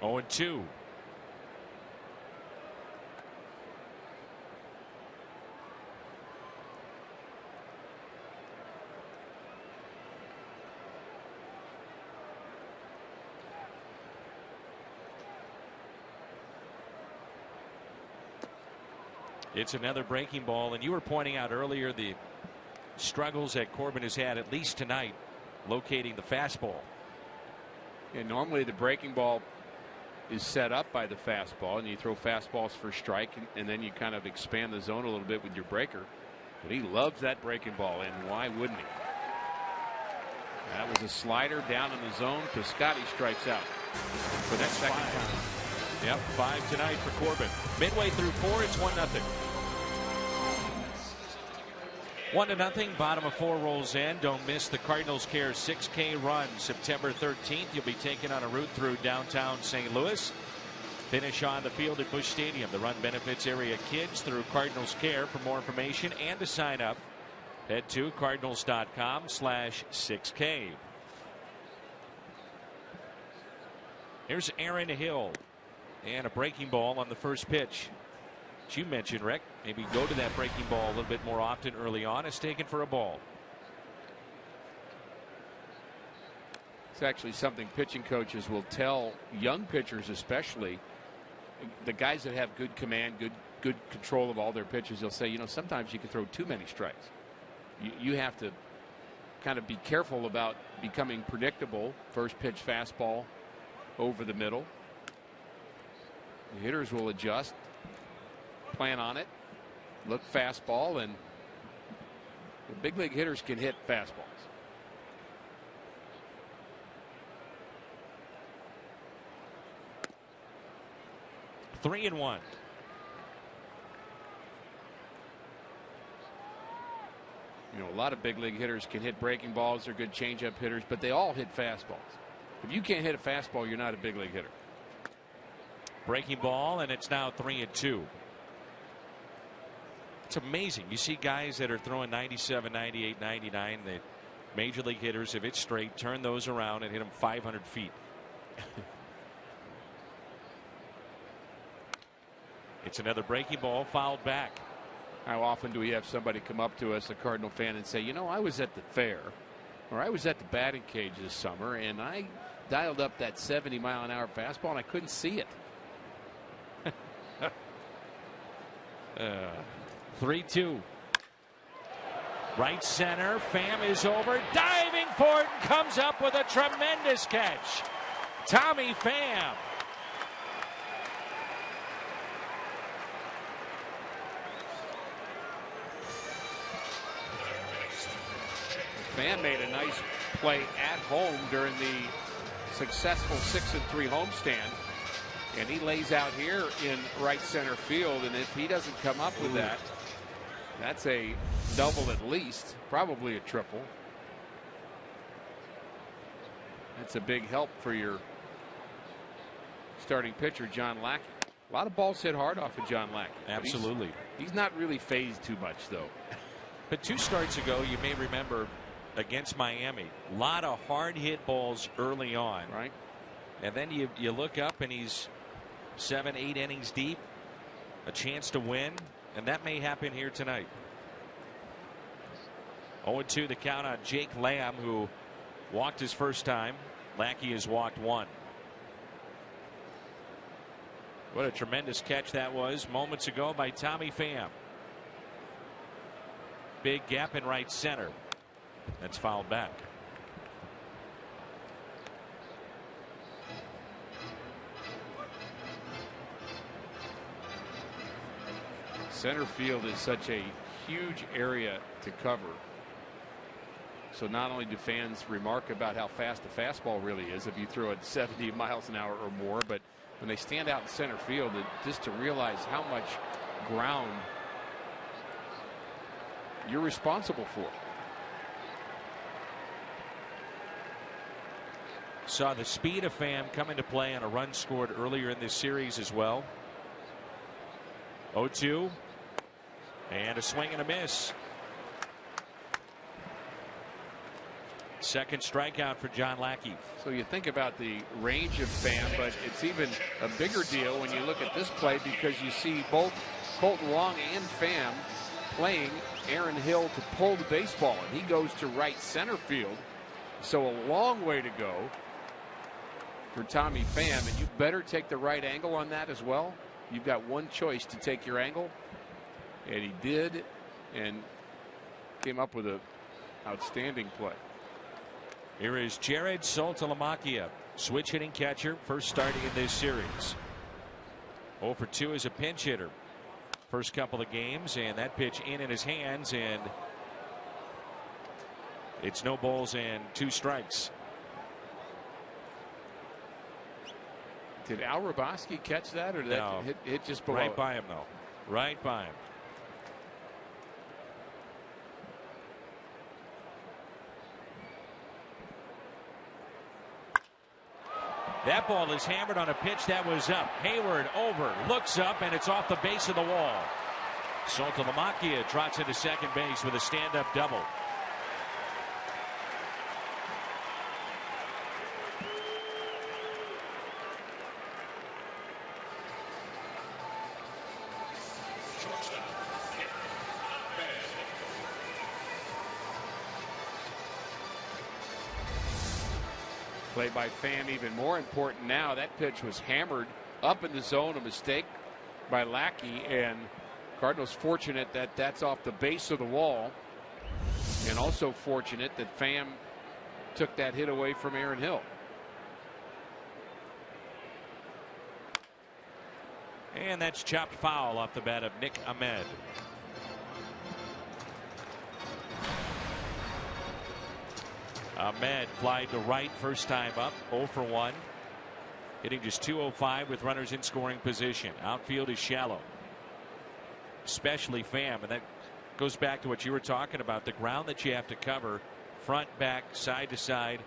Oh, and 2. It's another breaking ball, and you were pointing out earlier the struggles that Corbin has had, at least tonight, locating the fastball. Yeah, normally the breaking ball is set up by the fastball, and you throw fastballs for strike, and then you kind of expand the zone a little bit with your breaker. But he loves that breaking ball, and why wouldn't he? That was a slider down in the zone. Piscotty strikes out for that second time. Yep, 5 tonight for Corbin. Midway through 4, it's 1-0. 1-0. Bottom of 4 rolls in. Don't miss the Cardinals Care 6K run September 13th. You'll be taken on a route through downtown St. Louis. Finish on the field at Busch Stadium. The run benefits area kids through Cardinals Care. For more information and to sign up, head to cardinals.com/6K. Here's Aaron Hill. And a breaking ball on the first pitch. As you mentioned, Rick, maybe go to that breaking ball a little bit more often early on. It's taken for a ball. It's actually something pitching coaches will tell young pitchers, especially the guys that have good command, good control of all their pitches. They'll say, sometimes you can throw too many strikes. You have to kind of be careful about becoming predictable. First pitch fastball over the middle. The hitters will adjust, plan on it, look fastball, and the big league hitters can hit fastballs. Three and one. A lot of big league hitters can hit breaking balls. They're good changeup hitters, but they all hit fastballs. If you can't hit a fastball, you're not a big league hitter. Breaking ball, and it's now 3-2. It's amazing. You see guys that are throwing 97, 98, 99. The major league hitters, if it's straight, turn those around and hit them 500 feet. It's another breaking ball, fouled back. How often do we have somebody come up to us, a Cardinal fan, and say, I was at the fair, or I was at the batting cage this summer, and I dialed up that 70-mile-an-hour fastball, and I couldn't see it. 3-2. Right center. Pham is over. Diving for it and comes up with a tremendous catch. Tommy Pham. Pham made a nice play at home during the successful 6-3 homestand. And he lays out here in right center field, and if he doesn't come up with that, that's a double at least, probably a triple. That's a big help for your starting pitcher, John Lackey. A lot of balls hit hard off of John Lackey. Absolutely. He's not really phased too much, though. But 2 starts ago, you may remember, against Miami, a lot of hard hit balls early on. Right. And then you look up and he's 7-8 innings deep, a chance to win, and that may happen here tonight. 0-2 the count on Jake Lamb, who walked his first time. Lackey has walked 1. What a tremendous catch that was moments ago by Tommy Pham. Big gap in right center. That's fouled back. Center field is such a huge area to cover. So not only do fans remark about how fast the fastball really is if you throw it 70 miles an hour or more, but when they stand out in center field, just to realize how much ground you're responsible for. Saw the speed of Pham come into play on a run scored earlier in this series as well. 0-2. And a swing and a miss. Second strikeout for John Lackey. So you think about the range of Pham, but it's even a bigger deal when you look at this play because you see both Colton Wong and Pham playing Aaron Hill to pull the baseball, and he goes to right center field. So a long way to go for Tommy Pham, and you better take the right angle on that as well. You've got one choice to take your angle, and he did, and came up with an outstanding play. Here is Jared Saltalamacchia, switch hitting catcher, first starting in this series. 0 for 2 as a pinch hitter. First couple of games, and that pitch in his hands, and It's no balls and 2 strikes. Did Al Raboski catch that, or did No. that hit just below? Right by him, though. Right by him. That ball is hammered on a pitch that was up. Hayward over, looks up, and it's off the base of the wall. Saltalamacchia trots into second base with a stand-up double. Play by Pham even more important now. That pitch was hammered up in the zone, a mistake by Lackey, and Cardinals fortunate that that's off the base of the wall, and also fortunate that Pham took that hit away from Aaron Hill. And that's chopped foul off the bat of Nick Ahmed. Ahmed flied to right first time up, 0 for 1. Hitting just .205 with runners in scoring position. Outfield is shallow. Especially Pham, and that goes back to what you were talking about, the ground that you have to cover, front, back, side to side.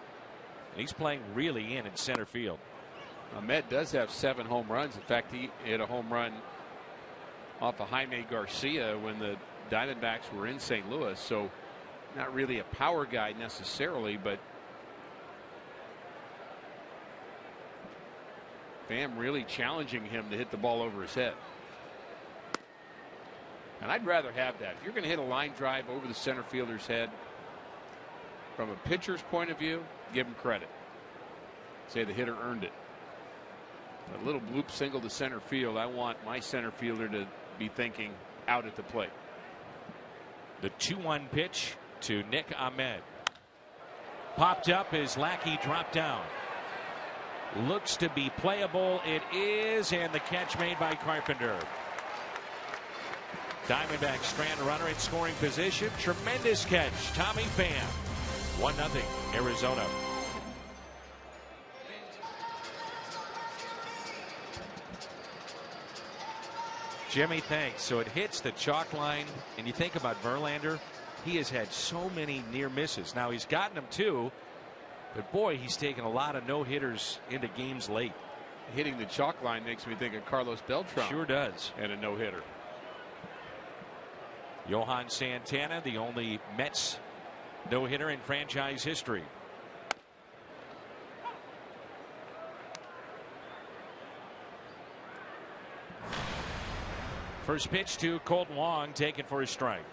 And he's playing really in center field. Ahmed does have 7 home runs. In fact, he hit a home run off of Jaime Garcia when the Diamondbacks were in St. Louis. So not really a power guy necessarily, but Pham really challenging him to hit the ball over his head. And I'd rather have that. If you're going to hit a line drive over the center fielder's head, from a pitcher's point of view, give him credit. Say the hitter earned it. A little bloop single to center field, I want my center fielder to be thinking out at the plate. The 2-1 pitch to Nick Ahmed. Popped up as Lackey dropped down. Looks to be playable. It is, and the catch made by Carpenter. Diamondbacks strand a runner in scoring position. Tremendous catch. Tommy Pham. 1-0 Arizona. Jimmy, thanks. So it hits the chalk line, and you think about Verlander. He has had so many near misses. Now he's gotten them too, but boy, he's taken a lot of no hitters into games late. Hitting the chalk line makes me think of Carlos Beltran. Sure does. And a no hitter. Johan Santana, the only Mets no hitter in franchise history. First pitch to Colton Wong, taken for a strike.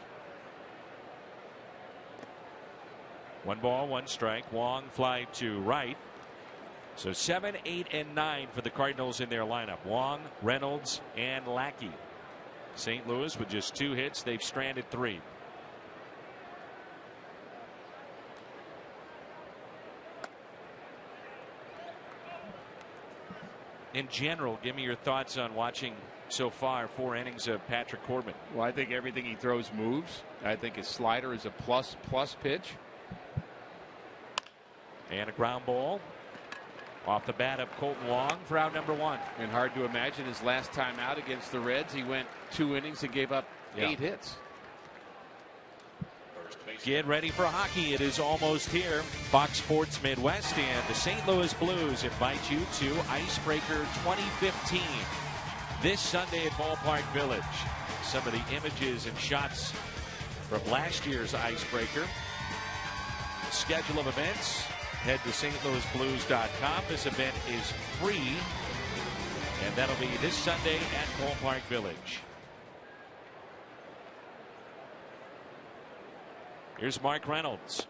1 ball, 1 strike. Wong fly to right. So 7, 8, and 9 for the Cardinals in their lineup. Wong, Reynolds, and Lackey. St. Louis with just 2 hits. They've stranded 3. In general, give me your thoughts on watching so far 4 innings of Patrick Corbin. Well, I think everything he throws moves. I think his slider is a plus pitch. And a ground ball off the bat of Colton Wong for out number 1. And hard to imagine his last time out against the Reds. He went 2 innings and gave up 8 hits. Get ready for hockey. It is almost here. Fox Sports Midwest and the St. Louis Blues invite you to Icebreaker 2015 this Sunday at Ballpark Village. Some of the images and shots from last year's Icebreaker. Schedule of events. Head to stlouisblues.com. This event is free, and that'll be this Sunday at Ballpark Village. Here's Mark Reynolds.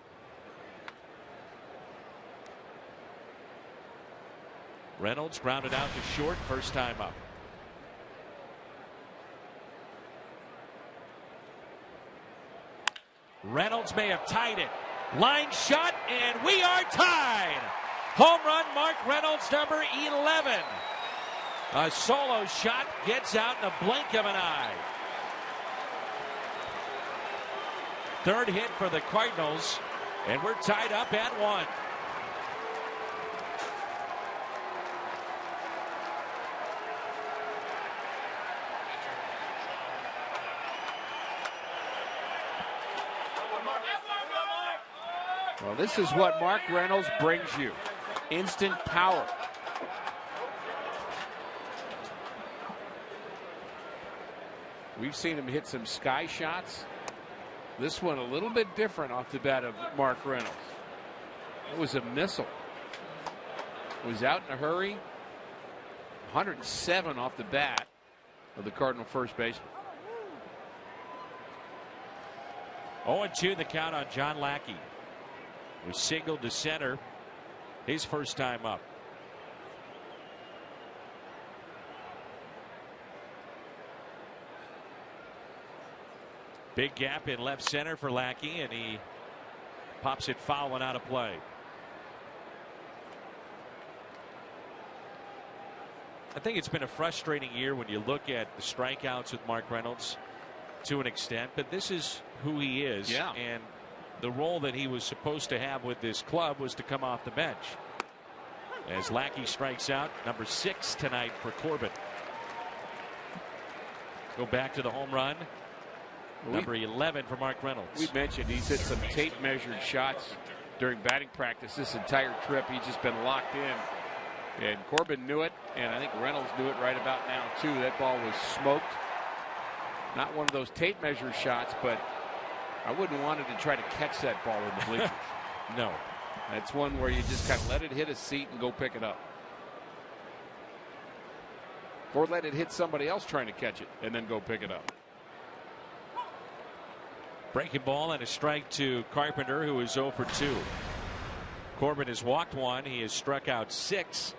Reynolds grounded out to short first time up. Reynolds may have tied it. Line shot, and we are tied. Home run, Mark Reynolds, number 11. A solo shot gets out in a blink of an eye. Third hit for the Cardinals, And we're tied up at 1. Well, this is what Mark Reynolds brings you. Instant power. We've seen him hit some sky shots. This one a little bit different off the bat of Mark Reynolds. It was a missile. Was out in a hurry. 107 off the bat of the Cardinal first baseman. 0-2 the count on John Lackey. We singled to center his first time up. Big gap in left center for Lackey, and he pops it foul and out of play. I think it's been a frustrating year when you look at the strikeouts with Mark Reynolds to an extent, but this is who he is. Yeah. And the role that he was supposed to have with this club was to come off the bench. As Lackey strikes out, number 6 tonight for Corbin. Go back to the home run. Number 11 for Mark Reynolds. We mentioned he's hit some tape measured shots during batting practice this entire trip. He's just been locked in. And Corbin knew it, and I think Reynolds knew it right about now, too. That ball was smoked. Not one of those tape measure shots, but I wouldn't want it to try to catch that ball in the bleachers. No. That's one where you just kind of let it hit a seat and go pick it up. Or let it hit somebody else trying to catch it and then go pick it up. Breaking ball and a strike to Carpenter, who is 0 for 2. Corbin has walked 1. He has struck out 6.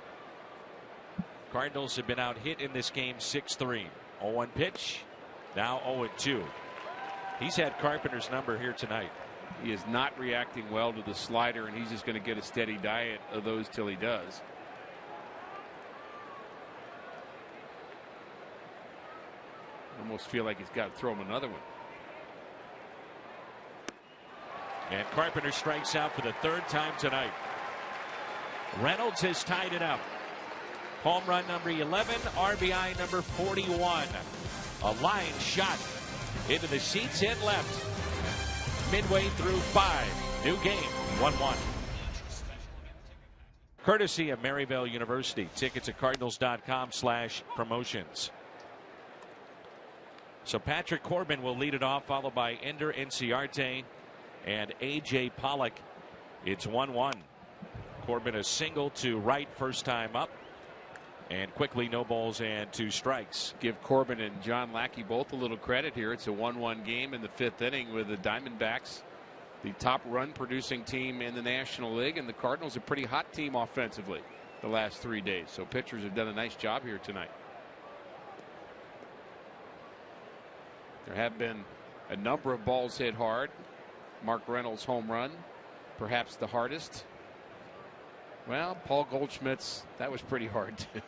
Cardinals have been out hit in this game 6-3. 0-1 pitch. Now 0-2. He's had Carpenter's number here tonight. He is not reacting well to the slider, and he's just going to get a steady diet of those till he does. Almost feel like he's got to throw him another one. And Carpenter strikes out for the 3rd time tonight. Reynolds has tied it up. Home run number 11, RBI number 41. A line shot into the seats, hit left. Midway through 5. New game, 1-1. Courtesy of Maryville University. Tickets at cardinals.com/promotions. So Patrick Corbin will lead it off, followed by Ender Inciarte and A.J. Pollock. It's 1-1. Corbin a single to right first time up. And quickly no balls and 2 strikes. Give Corbin and John Lackey both a little credit here. It's a 1-1 game in the 5th inning with the Diamondbacks, the top run producing team in the National League, and the Cardinals a pretty hot team offensively the last 3 days. So pitchers have done a nice job here tonight. There have been a number of balls hit hard. Mark Reynolds' home run, perhaps the hardest. Well, Paul Goldschmidt's, that was pretty hard too.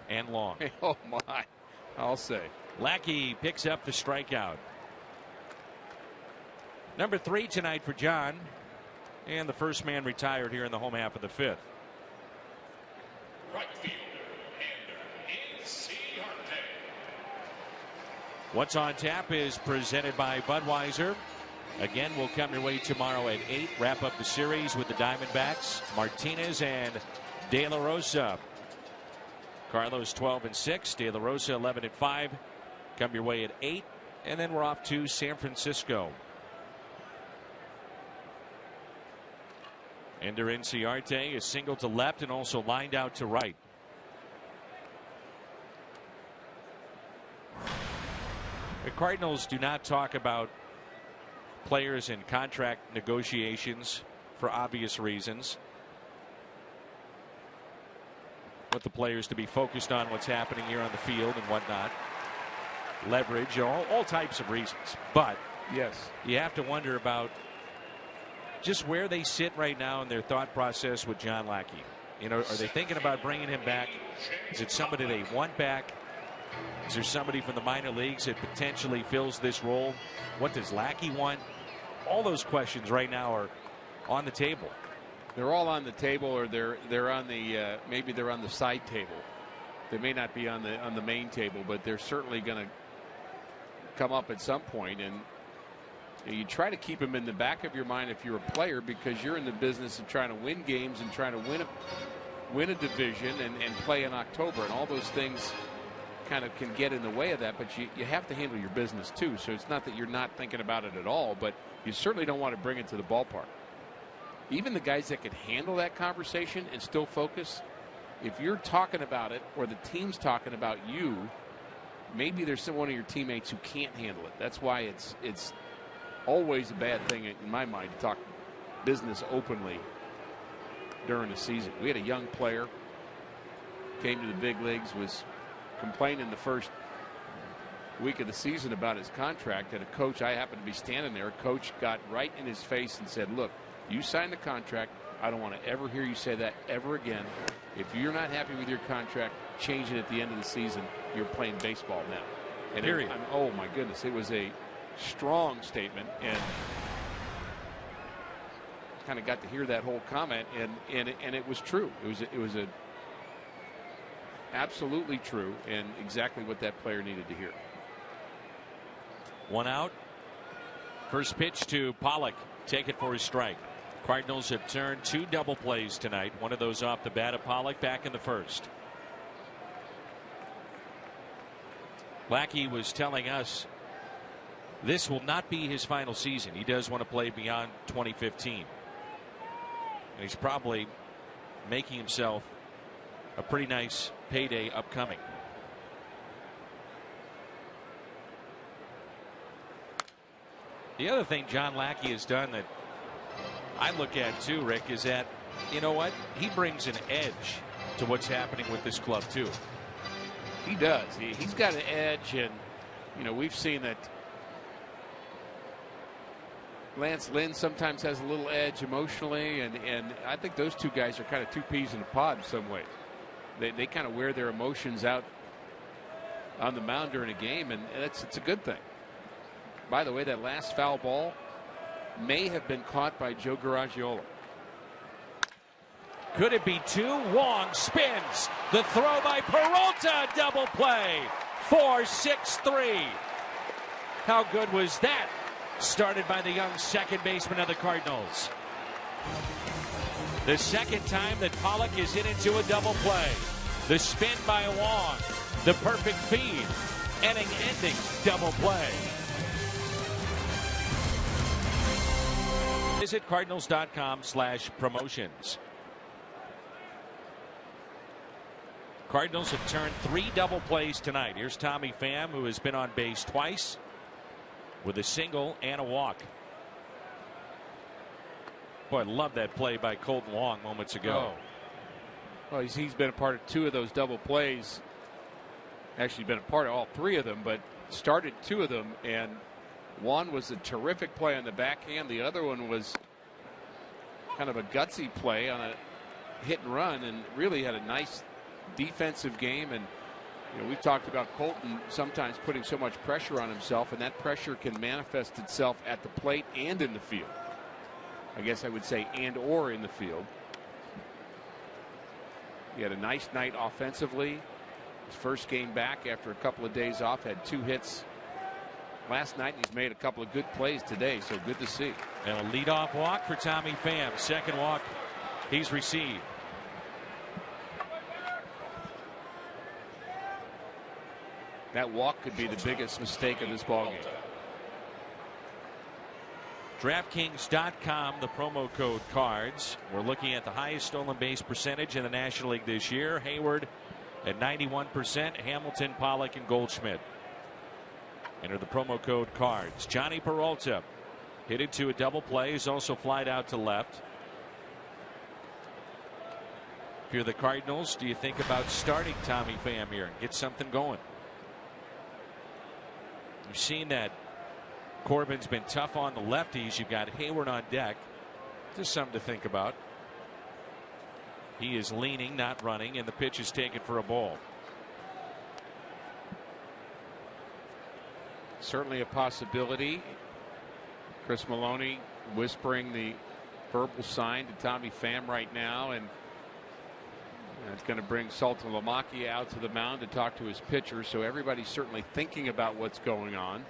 And long. Oh my, I'll say. Lackey picks up the strikeout. Number 3 tonight for John. And the first man retired here in the home half of the 5th. Right fielder, Ender Inciarte. What's on tap is presented by Budweiser. Again, we'll come your way tomorrow at 8. Wrap up the series with the Diamondbacks, Martinez and De La Rosa. Carlos 12-6, De La Rosa 11-5. Come your way at 8, and then we're off to San Francisco. Ender Inciarte is single to left and also lined out to right. The Cardinals do not talk about players in contract negotiations for obvious reasons. Want the players to be focused on what's happening here on the field and whatnot. Leverage, all types of reasons. But yes, you have to wonder about just where they sit right now in their thought process with John Lackey. You know, are they thinking about bringing him back? Is it somebody they want back? Is there somebody from the minor leagues that potentially fills this role? What does Lackey want? All those questions right now are on the table. They're all on the table, or they're on the maybe they're on the side table. They may not be on the main table, but they're certainly going to come up at some point. And you try to keep them in the back of your mind if you're a player, because you're in the business of trying to win games and trying to win a division and play in October, and all those things kind of can get in the way of that. But you have to handle your business too. So it's not that you're not thinking about it at all, but you certainly don't want to bring it to the ballpark. Even the guys that could handle that conversation and still focus, if you're talking about it or the team's talking about you, maybe there's one of your teammates who can't handle it. That's why it's always a bad thing in my mind to talk business openly during the season. We had a young player, came to the big leagues, was complaining the first week of the season about his contract, and a coach, I happened to be standing there, a coach got right in his face and said, look, you signed the contract. I don't want to ever hear you say that ever again. If you're not happy with your contract, change it at the end of the season. You're playing baseball now. And period. Oh my goodness, it was a strong statement, and kind of got to hear that whole comment, and it was true. It was a absolutely true, and exactly what that player needed to hear. One out. First pitch to Pollock. Take it for a strike. Cardinals have turned 2 double plays tonight. One of those off the bat of Pollock back in the first. Lackey was telling us this will not be his final season. He does want to play beyond 2015. And he's probably making himself a pretty nice payday upcoming. The other thing John Lackey has done that I look at too, Rick, is that, you know what, he brings an edge to what's happening with this club too. He does. He's got an edge, and you know, we've seen that Lance Lynn sometimes has a little edge emotionally, and I think those two guys are kind of two peas in a pod in some ways. They kind of wear their emotions out on the mound during a game, and it's a good thing. By the way, that last foul ball may have been caught by Joe Garagiola. Could it be 2? Wong spins. The throw by Peralta. Double play. 4-6-3. How good was that? Started by the young second baseman of the Cardinals. The second time that Pollock is hit into a double play. The spin by Wong. The perfect feed. Inning-ending double play. Visit Cardinals.com/promotions. Cardinals have turned 3 double plays tonight. Here's Tommy Pham, who has been on base twice with a single and a walk. Boy, I love that play by Colton Wong moments ago. Oh. Well, he's been a part of 2 of those double plays. Actually been a part of all 3 of them, but started 2 of them, and one was a terrific play on the backhand. The other one was kind of a gutsy play on a hit and run, and really had a nice defensive game. And you know, we've talked about Colton sometimes putting so much pressure on himself, and that pressure can manifest itself at the plate and in the field. I guess I would say and or in the field. He had a nice night offensively. His first game back after a couple of days off, had 2 hits last night, and he's made a couple of good plays today, so good to see. And a leadoff walk for Tommy Pham. Second walk he's received. That walk could be the biggest mistake of this ballgame. DraftKings.com, the promo code cards. We're looking at the highest stolen base percentage in the National League this year. Hayward at 91%, Hamilton, Pollock, and Goldschmidt. Enter the promo code cards. Johnny Peralta hit into a double play. He's also flied out to left. If you're the Cardinals, do you think about starting Tommy Pham here and get something going? You've seen that Corbin's been tough on the lefties. You've got Hayward on deck. Just something to think about. He is leaning, not running, and the pitch is taken for a ball. Certainly a possibility. Chris Maloney whispering the verbal sign to Tommy Pham right now, and it's going to bring Sultan Lamaki out to the mound to talk to his pitcher. So everybody's certainly thinking about what's going on.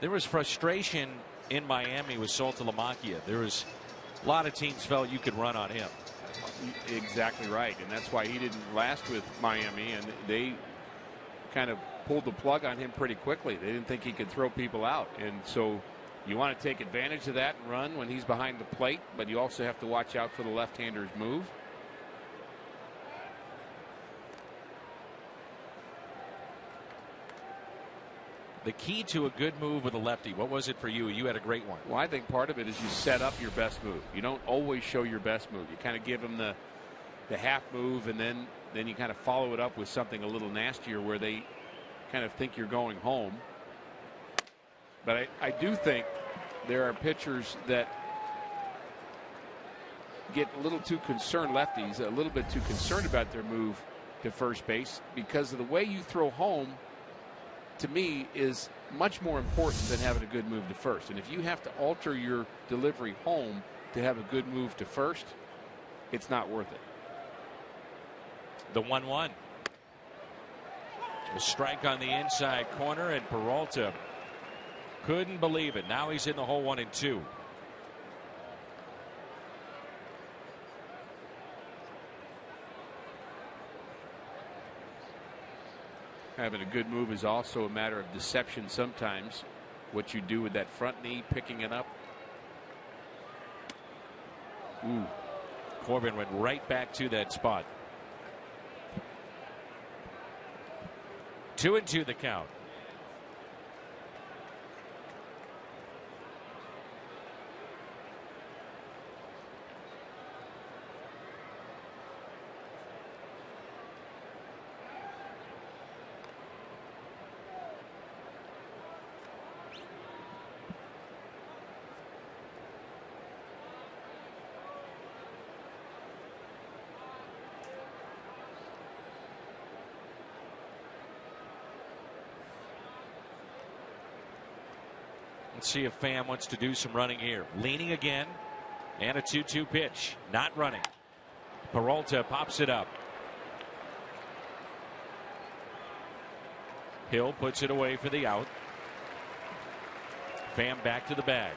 There was frustration in Miami with Sultan Lamaki. There was a lot of teams felt you could run on him. Exactly right, and that's why he didn't last with Miami, and they kind of pulled the plug on him pretty quickly. They didn't think he could throw people out, and so you want to take advantage of that and run when he's behind the plate, but you also have to watch out for the left-hander's move. The key to a good move with a lefty, what was it for you? You had a great one. Well, I think part of it is you set up your best move. You don't always show your best move. You kind of give them the half move, and then you kind of follow it up with something a little nastier where they kind of think you're going home. But I do think there are pitchers that get a little too concerned, lefties, a little bit too concerned about their move to first base, because of the way you throw home, to me, is much more important than having a good move to first. And if you have to alter your delivery home to have a good move to first, it's not worth it. The 1-1. A strike on the inside corner, and Peralta couldn't believe it. Now he's in the hole 1-2. Having a good move is also a matter of deception sometimes. What you do with that front knee, picking it up. Ooh. Corbin went right back to that spot. 2-2 the count. Let's see if Pham wants to do some running here. Leaning again, and a 2-2 pitch. Not running. Peralta pops it up. Hill puts it away for the out. Pham back to the bag.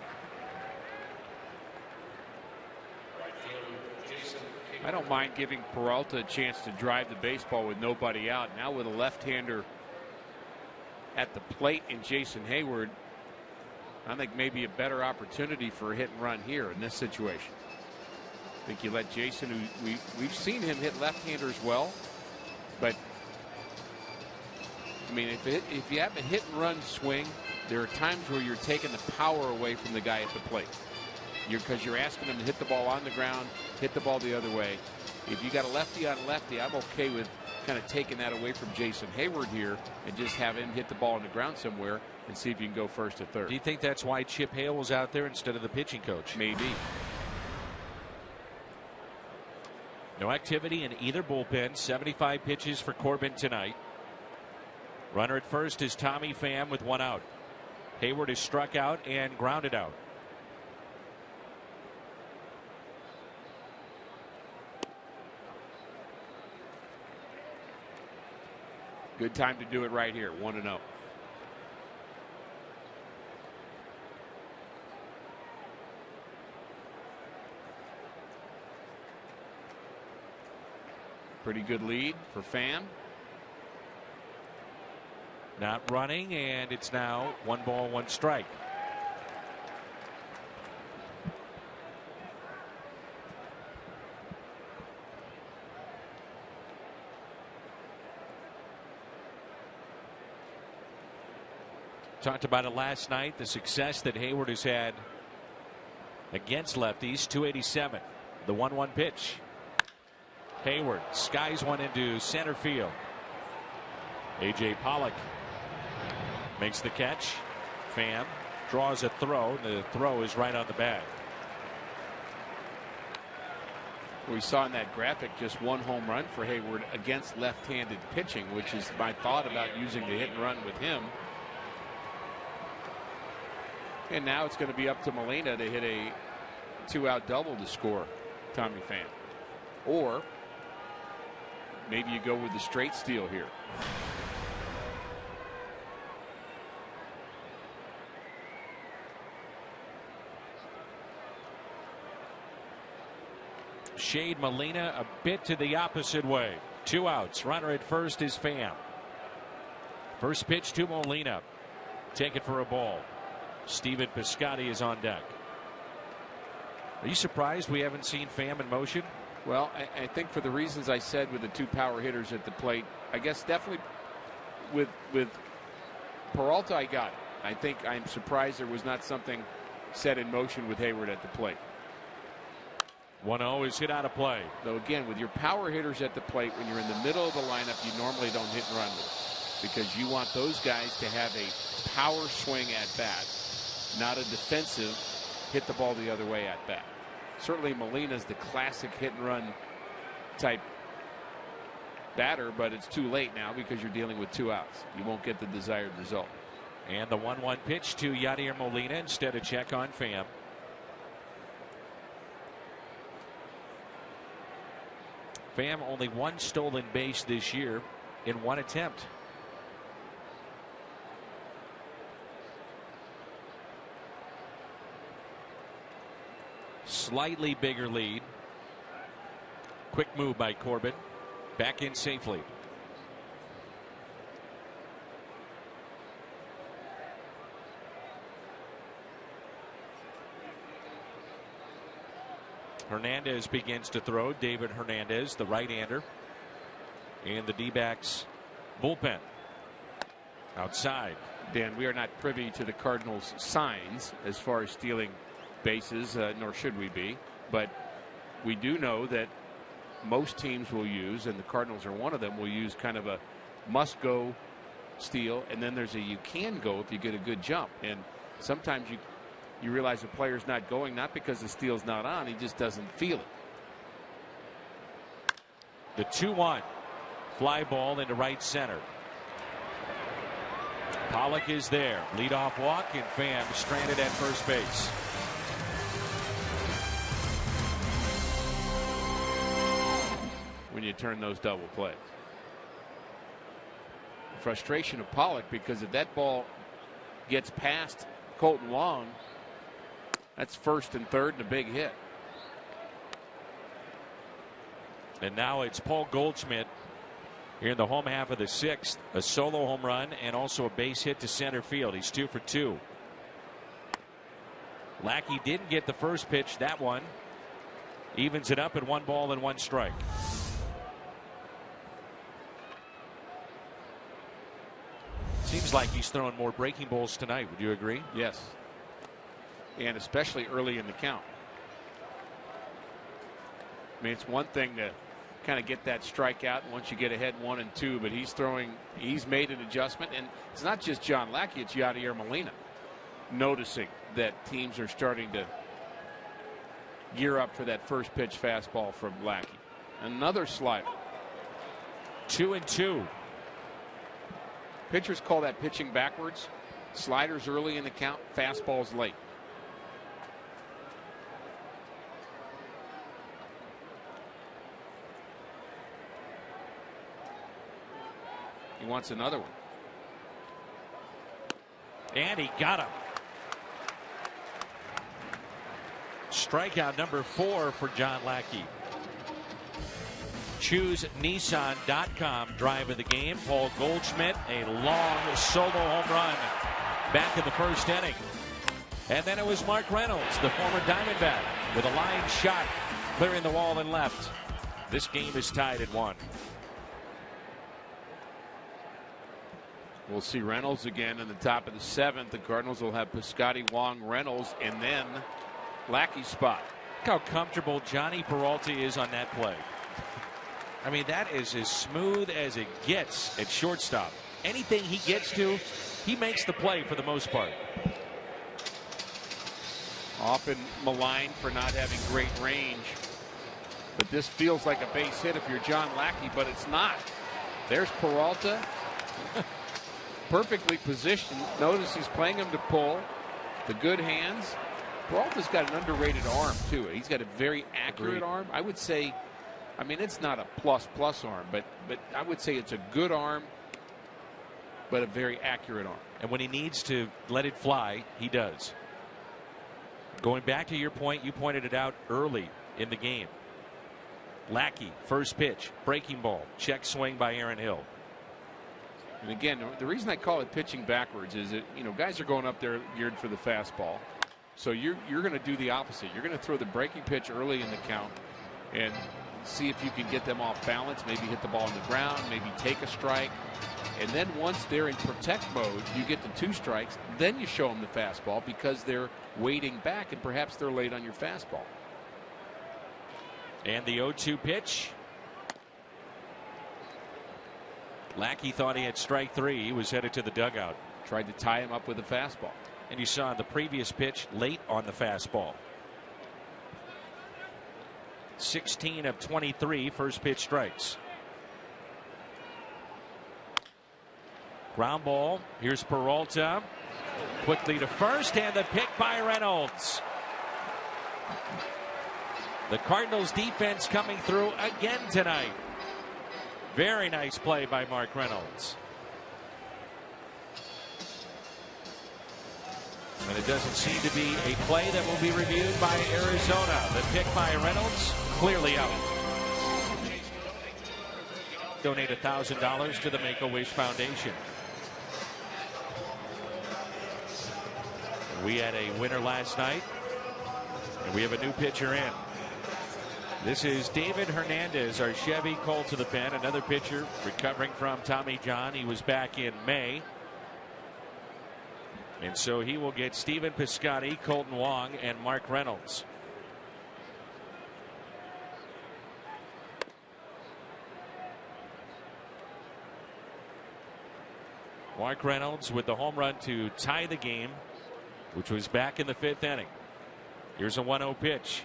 I don't mind giving Peralta a chance to drive the baseball with nobody out. Now with a left-hander at the plate in Jason Hayward, I think maybe a better opportunity for a hit and run here in this situation. I think you let Jason, who we've seen him hit left-handers well, but I mean, if you have a hit and run swing, there are times where you're taking the power away from the guy at the plate. Because you're asking him to hit the ball on the ground, hit the ball the other way. If you got a lefty on lefty, I'm okay with kind of taking that away from Jason Hayward here and just have him hit the ball on the ground somewhere and see if you can go first to third. Do you think that's why Chip Hale was out there instead of the pitching coach? Maybe. No activity in either bullpen. 75 pitches for Corbin tonight. Runner at first is Tommy Pham with one out. Hayward is struck out and grounded out. Good time to do it right here. 1-0. Pretty good lead for Pham. Not running, and it's now 1 ball, 1 strike. Talked about it last night, the success that Hayward has had against lefties. 287. The 1-1 pitch. Hayward skies one into center field. A.J. Pollock makes the catch. Pham draws a throw. The throw is right on the bag. We saw in that graphic just 1 home run for Hayward against left-handed pitching, which is my thought about using the hit and run with him. And now it's going to be up to Molina to hit a 2-out double to score Tommy Pham. Or maybe you go with the straight steal here. Shade Molina a bit to the opposite way. 2 outs. Runner at first is Pham. First pitch to Molina. Take it for a ball. Steven Piscotty is on deck. Are you surprised we haven't seen Pham in motion? Well, I think for the reasons I said with the 2 power hitters at the plate, I guess definitely with Peralta, I got it. I think I'm surprised there was not something set in motion with Hayward at the plate. 1-0 is hit out of play. Though again, with your power hitters at the plate, when you're in the middle of the lineup, you normally don't hit and run with it, because you want those guys to have a power swing at bat, not a defensive hit the ball the other way at bat. Certainly Molina's the classic hit and run type batter, but it's too late now because you're dealing with 2 outs. You won't get the desired result. And the 1-1 pitch to Yadier Molina instead of check on Pham. Pham only 1 stolen base this year in 1 attempt. Slightly bigger lead. Quick move by Corbin. Back in safely. Hernandez begins to throw. David Hernandez, the right-hander, and the D-backs bullpen outside. Dan, we are not privy to the Cardinals' signs as far as stealing bases, nor should we be. But we do know that most teams will use, and the Cardinals are one of them, will use kind of a must-go steal, and then there's a you can go if you get a good jump. And sometimes you realize the player's not going, not because the steal's not on, he just doesn't feel it. The 2-1 fly ball into right center. Pollock is there. Leadoff walk, and Pham stranded at first base. When you turn those double plays. The frustration of Pollock, because if that ball gets past Colton Long, that's first and third and a big hit. And now it's Paul Goldschmidt here in the home half of the 6th. A solo home run and also a base hit to center field. He's 2 for 2. Lackey didn't get the first pitch. That one evens it up at 1 ball and 1 strike. Seems like he's throwing more breaking balls tonight. Would you agree? Yes. And especially early in the count. I mean, it's one thing to kind of get that strikeout once you get ahead 1 and 2, but he's made an adjustment. And it's not just John Lackey, it's Yadier Molina noticing that teams are starting to gear up for that first pitch fastball from Lackey. Another slider. 2-2. Pitchers call that pitching backwards. Sliders early in the count, fastballs late. He wants another one. And he got him. Strikeout number 4 for John Lackey. Choose Nissan.com. Drive of the game. Paul Goldschmidt, a long solo home run back in the first inning. And then it was Mark Reynolds, the former Diamondback, with a line shot clearing the wall and left. This game is tied at 1. We'll see Reynolds again in the top of the 7th. The Cardinals will have Piscotty, Wong, Reynolds, and then Lackey's spot. Look how comfortable Johnny Peralta is on that play. I mean, that is as smooth as it gets at shortstop. Anything he gets to, he makes the play for the most part. Often maligned for not having great range. But this feels like a base hit if you're John Lackey, but it's not. There's Peralta. Perfectly positioned. Notice he's playing him to pull. The good hands. Peralta's got an underrated arm, too. He's got a very accurate arm. I would say, I mean, it's not a plus arm, but I would say it's a good arm, but a very accurate arm. And when he needs to let it fly, he does. Going back to your point, you pointed it out early in the game. Lackey, first pitch, breaking ball, check swing by Aaron Hill. And again, the reason I call it pitching backwards is that, guys are going up there geared for the fastball. So you're going to do the opposite. You're going to throw the breaking pitch early in the count and see if you can get them off balance, maybe hit the ball on the ground, maybe take a strike. And then once they're in protect mode, you get to 2 strikes, then you show them the fastball because they're waiting back and perhaps they're late on your fastball. And the 0-2 pitch. Lackey thought he had strike 3. He was headed to the dugout. Tried to tie him up with a fastball. And you saw the previous pitch late on the fastball. 16 of 23 first pitch strikes. Ground ball. Here's Peralta. Quickly to first, and the pick by Reynolds. The Cardinals defense coming through again tonight. Very nice play by Mark Reynolds. And it doesn't seem to be a play that will be reviewed by Arizona. The pick by Reynolds, clearly out. Donate $1,000 to the Make-A-Wish Foundation. We had a winner last night, and we have a new pitcher in. This is David Hernandez, our Chevy called to the pen. Another pitcher recovering from Tommy John. He was back in May. And so he will get Stephen Piscotty, Colton Wong, and Mark Reynolds. Mark Reynolds with the home run to tie the game, which was back in the 5th inning. Here's a 1-0 pitch.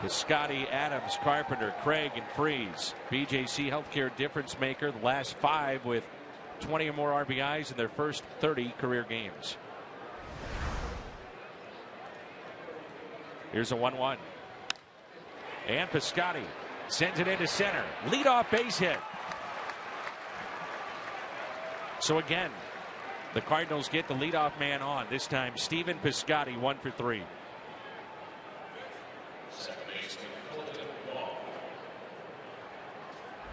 Piscotty, Adams, Carpenter, Craig, and Freeze. BJC Healthcare difference maker. The last 5 with 20 or more RBIs in their first 30 career games. Here's a 1-1. And Piscotty sends it into center. Leadoff base hit. So again, the Cardinals get the leadoff man on. This time, Stephen Piscotty, 1 for 3.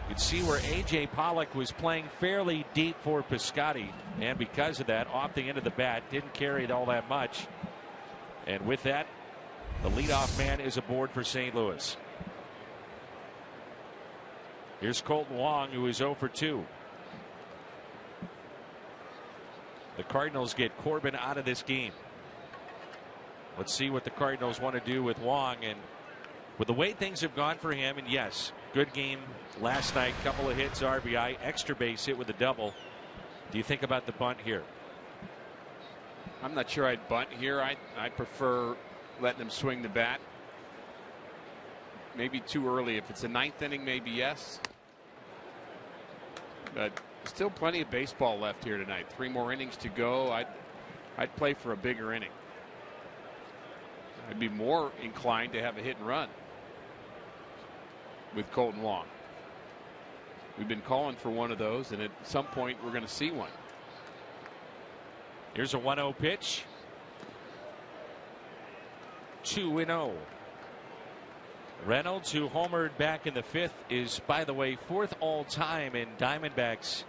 You could see where A.J. Pollock was playing fairly deep for Piscotty, and because of that, off the end of the bat, didn't carry it all that much. And with that, the leadoff man is aboard for St. Louis. Here's Colton Wong, who is 0 for 2. The Cardinals get Corbin out of this game. Let's see what the Cardinals want to do with Wong, and with the way things have gone for him, and yes, good game last night, couple of hits, RBI, extra base hit with a double. Do you think about the bunt here? I'm not sure I'd bunt here. I prefer letting him swing the bat. Maybe too early. If it's a 9th inning, maybe yes. But still plenty of baseball left here tonight. 3 more innings to go. I'd play for a bigger inning. I'd be more inclined to have a hit and run with Colton Wong. We've been calling for one of those, and at some point we're going to see one. Here's a 1-0 pitch. 2-0. Reynolds, who homered back in the 5th, is, by the way, 4th all-time in Diamondbacks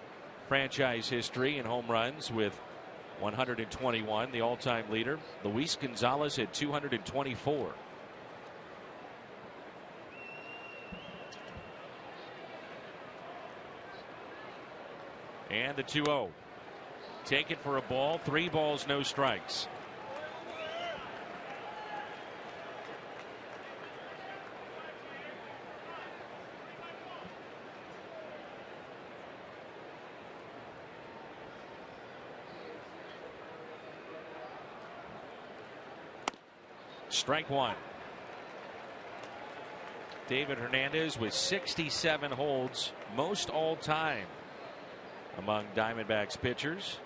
franchise history in home runs with 121, the all-time leader. Luis Gonzalez at 224. And the 2-0. Taken for a ball. 3 balls, no strikes. Strike 1. David Hernandez with 67 holds, most all time among Diamondbacks pitchers.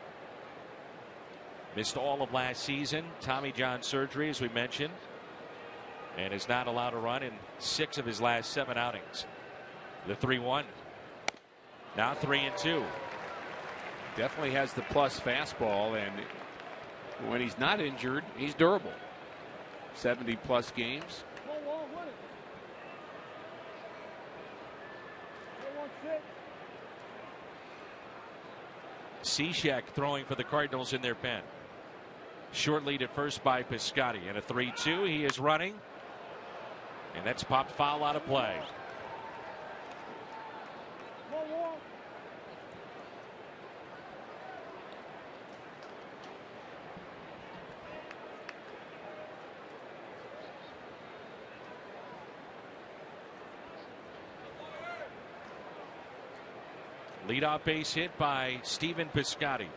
Missed all of last season. Tommy John surgery, as we mentioned, and is not allowed to run in 6 of his last 7 outings. The 3-1. Now 3-2. Definitely has the plus fastball, and when he's not injured, he's durable. 70+ games. Cishek throwing for the Cardinals in their pen. Short lead at first by Piscotty, and a 3-2. He is running, and that's popped foul out of play. Leadoff base hit by Stephen Piscotty.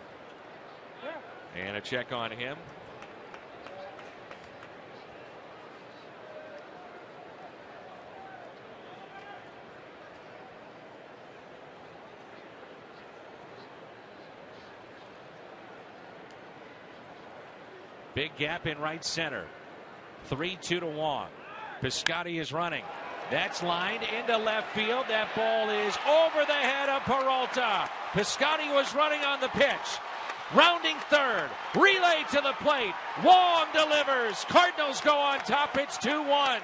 And a check on him. Big gap in right center. 3-2 to Wong. Piscotty is running. That's lined into left field. That ball is over the head of Peralta. Piscotty was running on the pitch. Rounding third. Relay to the plate. Wong delivers. Cardinals go on top. It's 2-1.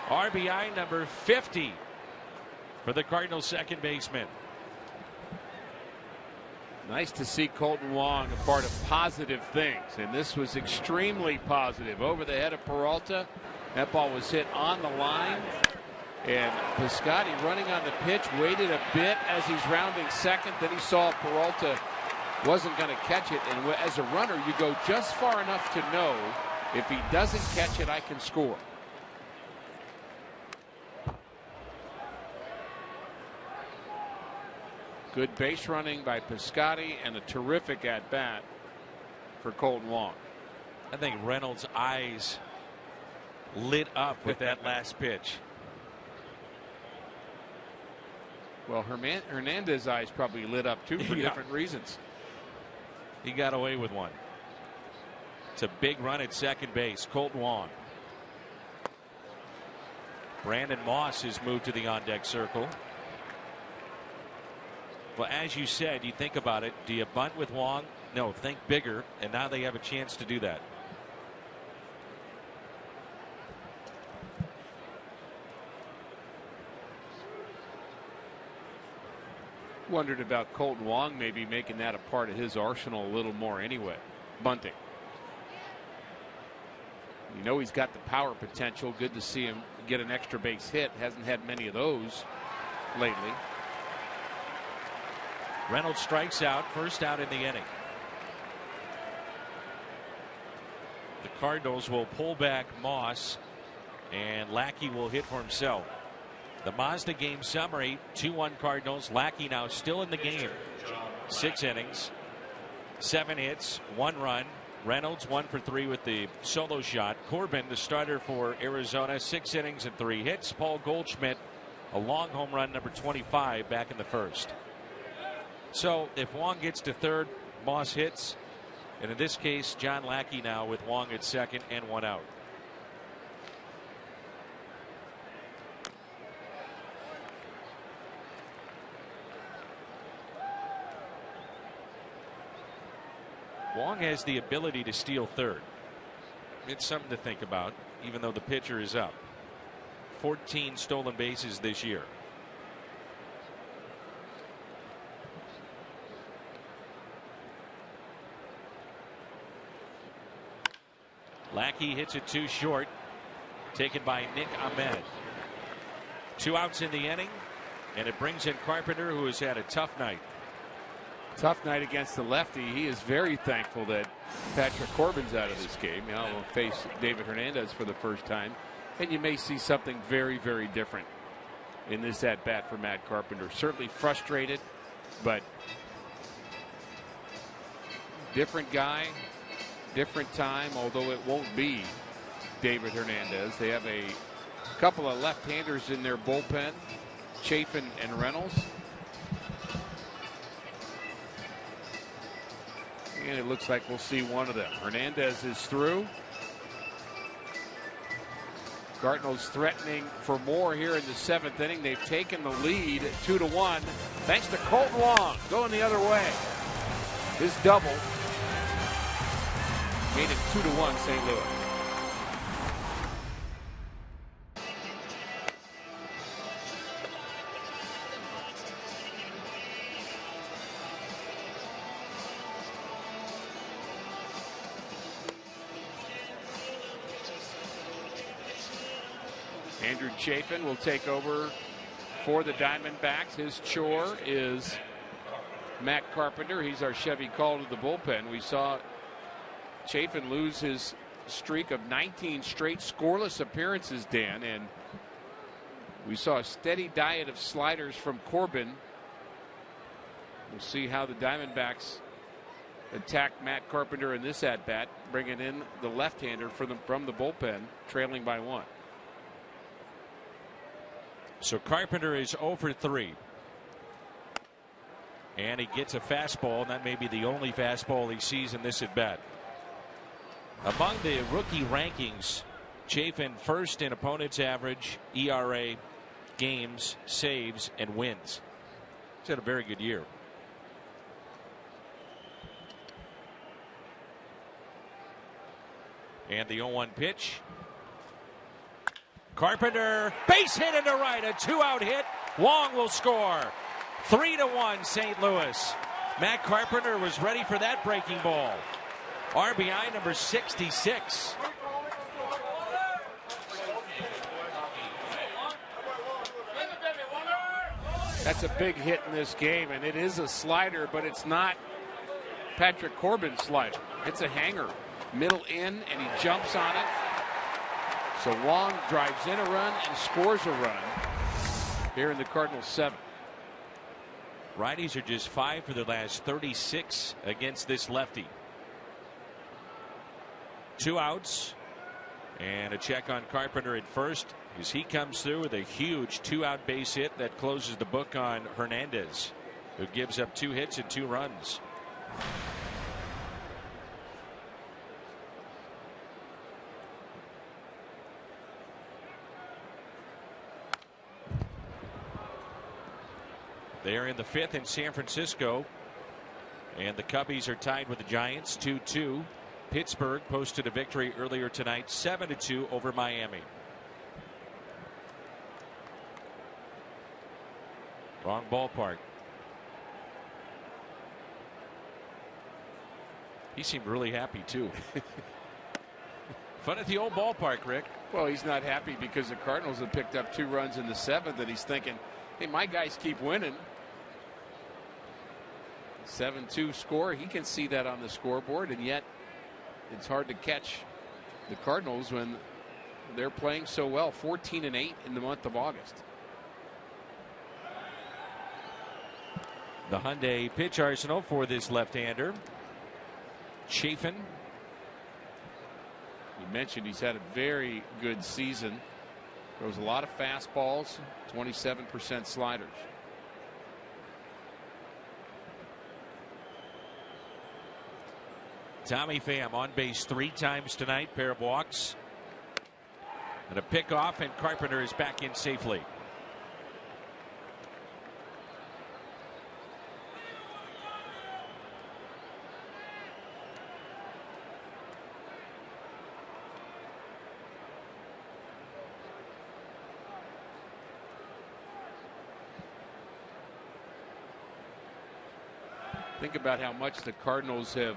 RBI number 50 for the Cardinals second baseman. Nice to see Colton Wong a part of positive things, and this was extremely positive. Over the head of Peralta. That ball was hit on the line, and Piscotty running on the pitch, waited a bit as he's rounding second. Then he saw Peralta wasn't going to catch it, and as a runner you go just far enough to know if he doesn't catch it, I can score. Good base running by Piscotty and a terrific at bat for Colton Wong. I think Reynolds' eyes lit up with that last pitch. Well, Hernandez's eyes probably lit up too for different reasons. He got away with one. It's a big run at second base. Colton Wong. Brandon Moss has moved to the on-deck circle. Well, as you said, you think about it. Do you bunt with Wong? No, think bigger. And now they have a chance to do that. Wondered about Colton Wong maybe making that a part of his arsenal a little more anyway. Bunting. You know he's got the power potential. Good to see him get an extra base hit. Hasn't had many of those lately. Reynolds strikes out, first out in the inning. The Cardinals will pull back Moss, and Lackey will hit for himself. The Mazda game summary: 2-1 Cardinals. Lackey now still in the game. 6 innings, 7 hits, 1 run. Reynolds 1 for 3 with the solo shot. Corbin, the starter for Arizona, 6 innings and 3 hits. Paul Goldschmidt, a long home run, number 25, back in the first. So if Wong gets to third, Moss hits, and in this case John Lackey now with Wong at second and 1 out. Wong has the ability to steal third. It's something to think about, even though the pitcher is up. 14 stolen bases this year. Lackey hits it too short. Taken by Nick Ahmed. 2 outs in the inning, and it brings in Carpenter, who has had a tough night. Tough night against the lefty. He is very thankful that Patrick Corbin's out of this game. Now we'll face David Hernandez for the first time, and you may see something very, very different in this at bat for Matt Carpenter. Certainly frustrated, but Different guy, different time, although it won't be David Hernandez. They have a couple of left-handers in their bullpen, Chafin and Reynolds. And it looks like we'll see one of them. Hernandez is through. Cardinals threatening for more here in the 7th inning. They've taken the lead 2-1 thanks to Colton Long going the other way. His double made it 2-1 St. Louis. Andrew Chafin will take over for the Diamondbacks. His chore is Matt Carpenter. He's our Chevy call to the bullpen. We saw Chafin lose his streak of 19 straight scoreless appearances, Dan, and we saw a steady diet of sliders from Corbin. We'll see how the Diamondbacks attack Matt Carpenter in this at-bat, bringing in the left-hander from the bullpen, trailing by 1. So Carpenter is 0 for 3. And he gets a fastball, and that may be the only fastball he sees in this at bat. Among the rookie rankings, Chafin first in opponent's average, ERA, games, saves, and wins. He's had a very good year. And the 0-1 pitch. Carpenter, base hit into right, a 2-out hit. Long will score. 3-1 St. Louis. Matt Carpenter was ready for that breaking ball. RBI number 66. That's a big hit in this game, and it is a slider, but it's not Patrick Corbin's slider. It's a hanger. Middle in, and he jumps on it. So Long drives in a run and scores a run here in the Cardinals 7th. Righties are just 5 for the last 36 against this lefty. 2 outs and a check on Carpenter at first as he comes through with a huge 2-out base hit that closes the book on Hernandez, who gives up 2 hits and 2 runs. They're in the 5th in San Francisco, and the Cubbies are tied with the Giants 2-2. Pittsburgh posted a victory earlier tonight, 7-2 over Miami. Wrong ballpark. He seemed really happy too. Fun at the old ballpark, Rick. Well, he's not happy because the Cardinals have picked up 2 runs in the 7th, and he's thinking, hey, my guys keep winning. 7-2 score. He can see that on the scoreboard, and yet it's hard to catch the Cardinals when they're playing so well. 14-8 in the month of August. The Hyundai pitch arsenal for this left-hander. Chafin. You mentioned he's had a very good season. Throws a lot of fastballs, 27% sliders. Tommy Pham on base 3 times tonight, pair of walks. And a pickoff, and Carpenter is back in safely. Think about how much the Cardinals have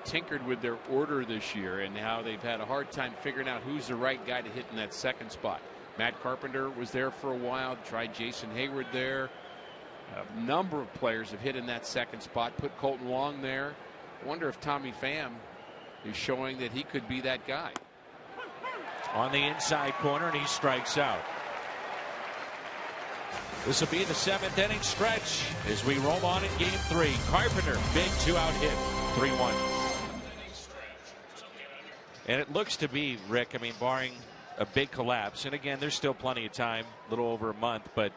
tinkered with their order this year and how they've had a hard time figuring out who's the right guy to hit in that second spot. Matt Carpenter was there for a while, tried Jason Hayward there. A number of players have hit in that second spot, put Colton Long there. I wonder if Tommy Pham is showing that he could be that guy. On the inside corner, and he strikes out. This will be the 7th inning stretch as we roll on in game 3. Carpenter, big 2-out hit. 3-1. And it looks to be, Rick, I mean, barring a big collapse, and again, there's still plenty of time, a little over a month, but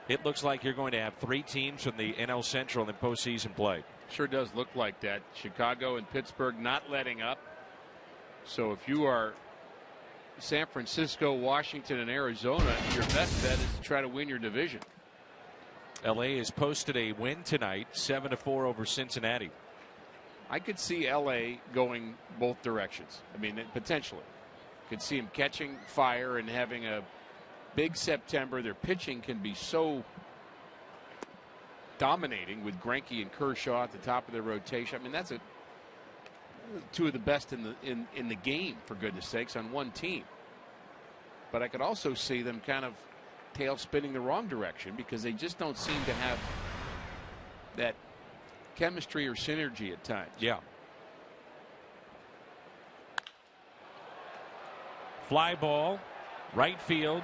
it looks like you're going to have 3 teams from the NL Central in postseason play. Sure does look like that. Chicago and Pittsburgh not letting up. So if you are San Francisco, Washington, and Arizona, your best bet is to try to win your division. LA has posted a win tonight, 7-4 over Cincinnati. I could see LA going both directions. I mean, potentially. Could see them catching fire and having a big September. Their pitching can be so dominating with Greinke and Kershaw at the top of their rotation. I mean, that's 2 of the best in the game, for goodness sakes, on one team. But I could also see them kind of tail spinning the wrong direction because they just don't seem to have that chemistry or synergy at times. Yeah. Fly ball, right field,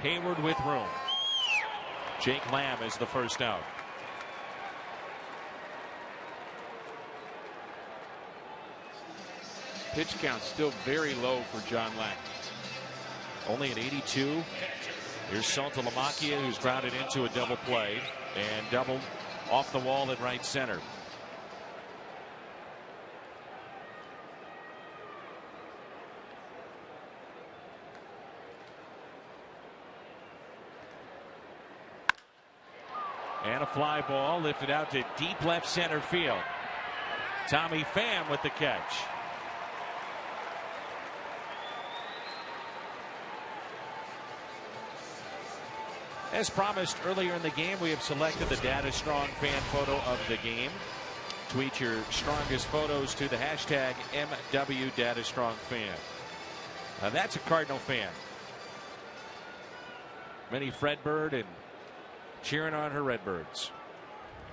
Hayward with room. Jake Lamb is the first out. Pitch count still very low for John Lackey. Only at 82. Here's Saltalamacchia, who's grounded into a double play and doubled off the wall at right center. And a fly ball lifted out to deep left center field. Tommy Pham with the catch. As promised earlier in the game, we have selected the Data Strong fan photo of the game. Tweet your strongest photos to the hashtag MWDataStrongFan. That's a Cardinal fan. Minnie Fredbird and cheering on her Redbirds.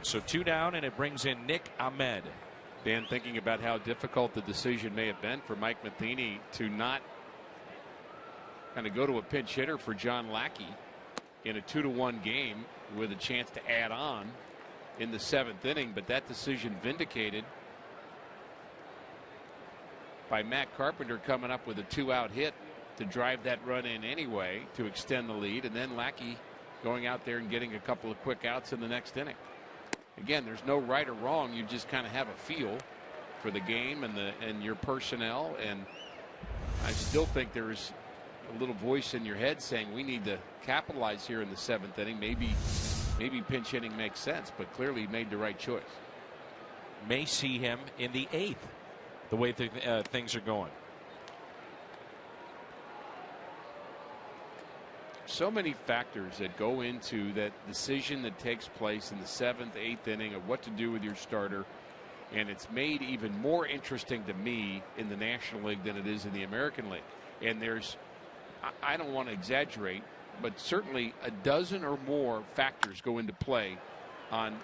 So 2 down, and it brings in Nick Ahmed. Dan, thinking about how difficult the decision may have been for Mike Matheny to not kind of go to a pinch hitter for John Lackey in a 2-1 game with a chance to add on in the 7th inning, but that decision vindicated by Matt Carpenter coming up with a 2-out hit to drive that run in anyway to extend the lead, and then Lackey going out there and getting a couple of quick outs in the next inning. Again, there's no right or wrong. You just kind of have a feel for the game and your personnel, and I still think there's a little voice in your head saying we need to capitalize here in the 7th inning. Maybe pinch hitting makes sense, but clearly he made the right choice. May see him in the 8th, the way things are going. So many factors that go into that decision that takes place in the 7th, 8th inning of what to do with your starter. And it's made even more interesting to me in the National League than it is in the American League. And there's, I don't want to exaggerate, but certainly a dozen or more factors go into play on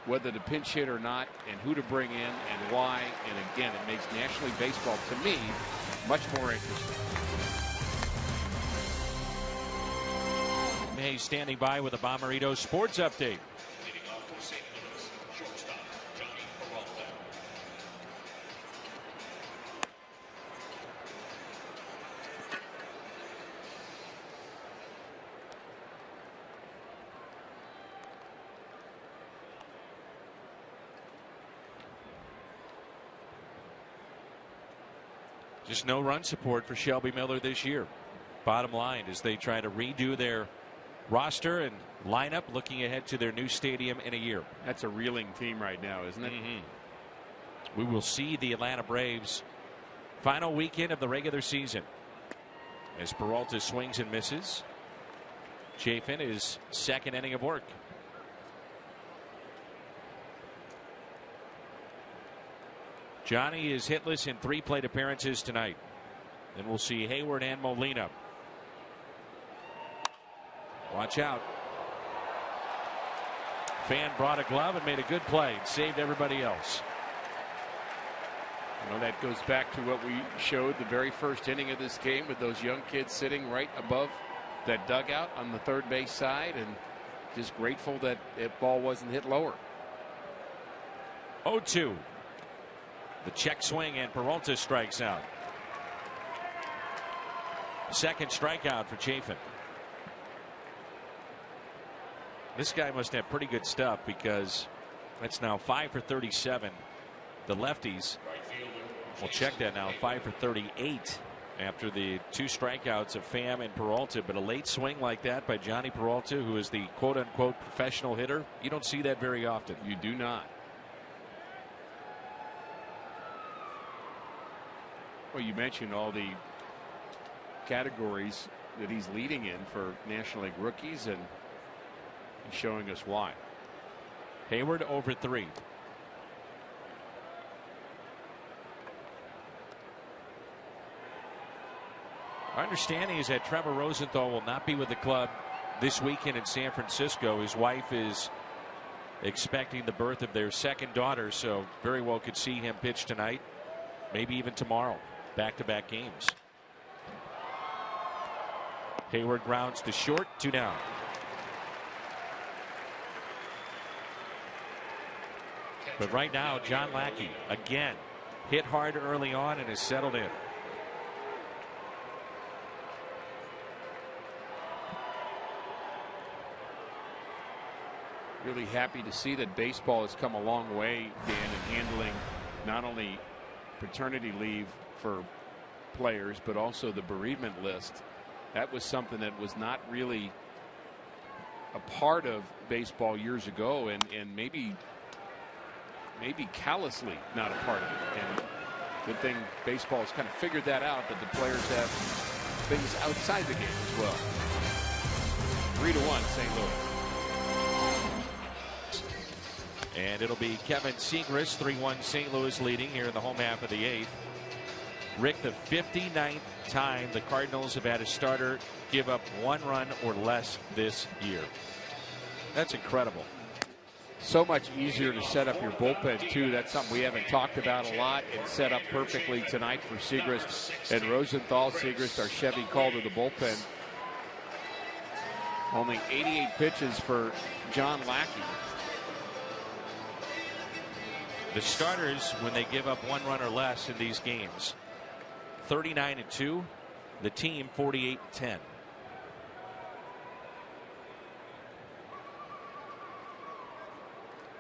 whether to pinch hit or not, and who to bring in and why. And again, it makes National League Baseball, to me, much more interesting. May standing by with a Bommarito Sports Update. Leading off for St. Louis, shortstop Johnny Peralta. Just no run support for Shelby Miller this year. Bottom line, as they try to redo their roster and lineup, looking ahead to their new stadium in a year. That's a reeling team right now, isn't it? We will see the Atlanta Braves final weekend of the regular season as Peralta swings and misses. Chafin his 2nd inning of work. Johnny is hitless in 3 plate appearances tonight. Then we'll see Hayward and Molina. Watch out. Fan brought a glove and made a good play and saved everybody else. You know, that goes back to what we showed the very first inning of this game with those young kids sitting right above that dugout on the third base side, and just grateful that ball wasn't hit lower. 0-2. The check swing, and Peralta strikes out. Second strikeout for Chafin. This guy must have pretty good stuff, because that's now 5 for 37. The lefties will check that now, 5 for 38 after the 2 strikeouts of Pham and Peralta. But a late swing like that by Johnny Peralta, who is the quote unquote professional hitter, you don't see that very often. You do not. Well, you mentioned all the categories that he's leading in for National League rookies, and he's showing us why. Hayward over 3. Our understanding is that Trevor Rosenthal will not be with the club this weekend in San Francisco. His wife is expecting the birth of their second daughter, so very well could see him pitch tonight, maybe even tomorrow. Back-to-back games. Hayward grounds to short, 2 down. But right now, John Lackey again hit hard early on and has settled in. Really happy to see that baseball has come a long way, Dan, in handling not only paternity leave for players, but also the bereavement list. That was something that was not really a part of baseball years ago, and maybe callously not a part of it. And good thing baseball has kind of figured that out, that the players have things outside the game as well. 3-1 St. Louis. And it'll be Kevin Segrist, 3-1 St. Louis leading here in the home half of the 8th. Rick, the 59th time the Cardinals have had a starter give up 1 run or less this year. That's incredible. So much easier to set up your bullpen, too. That's something we haven't talked about a lot, and set up perfectly tonight for Segrist and Rosenthal. Segrist, our Chevy call to the bullpen. Only 88 pitches for John Lackey. The starters, when they give up 1 run or less in these games, 39-2. The team 48-10.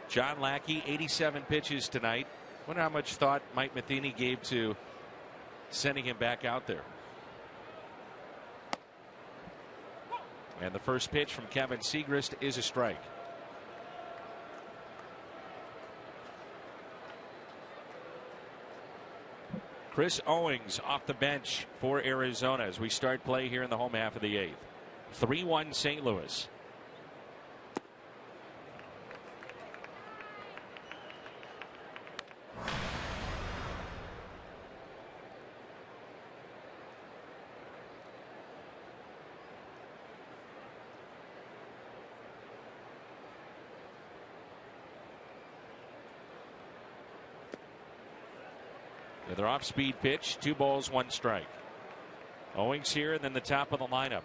John Lackey, 87 pitches tonight. Wonder how much thought Mike Matheny gave to sending him back out there. And the first pitch from Kevin Segrist is a strike. Chris Owings off the bench for Arizona as we start play here in the home half of the 8th. 3-1 St. Louis. Their off-speed pitch, 2 balls, 1 strike. Owings here, and then the top of the lineup.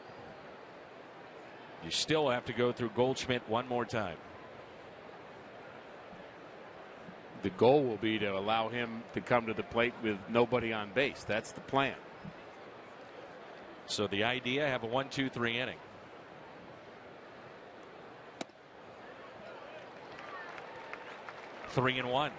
You still have to go through Goldschmidt one more time. The goal will be to allow him to come to the plate with nobody on base. That's the plan. So the idea, have a 1-2-3 inning. Three and 1.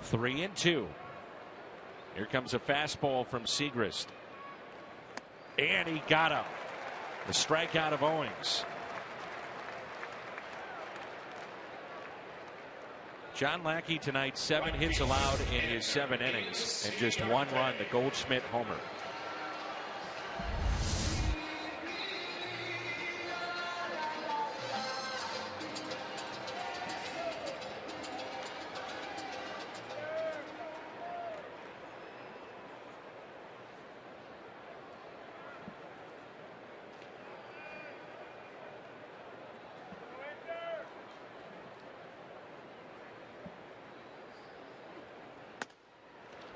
Three and 2. Here comes a fastball from Segrist. And he got him. The strikeout of Owings. John Lackey tonight, 7 hits allowed in his 7 innings and just 1 run, the Goldschmidt homer.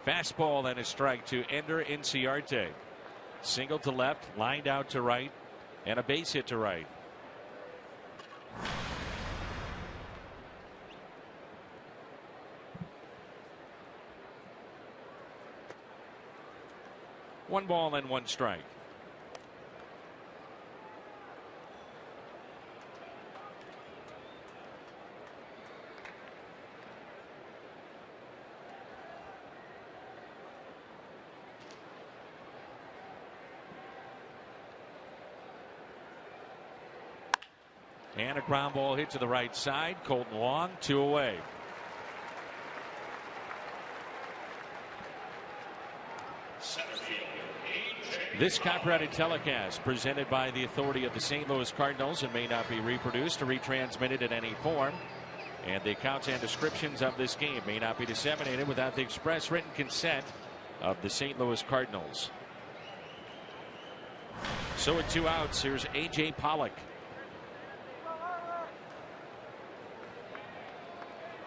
Fastball and a strike to Ender Inciarte. Single to left, lined out to right, and a base hit to right. One ball and one strike. And a ground ball hit to the right side. Colton Wong, 2 away. This copyrighted telecast presented by the authority of the St. Louis Cardinals and may not be reproduced or retransmitted in any form. And the accounts and descriptions of this game may not be disseminated without the express written consent of the St. Louis Cardinals. So with 2 outs, here's A.J. Pollock.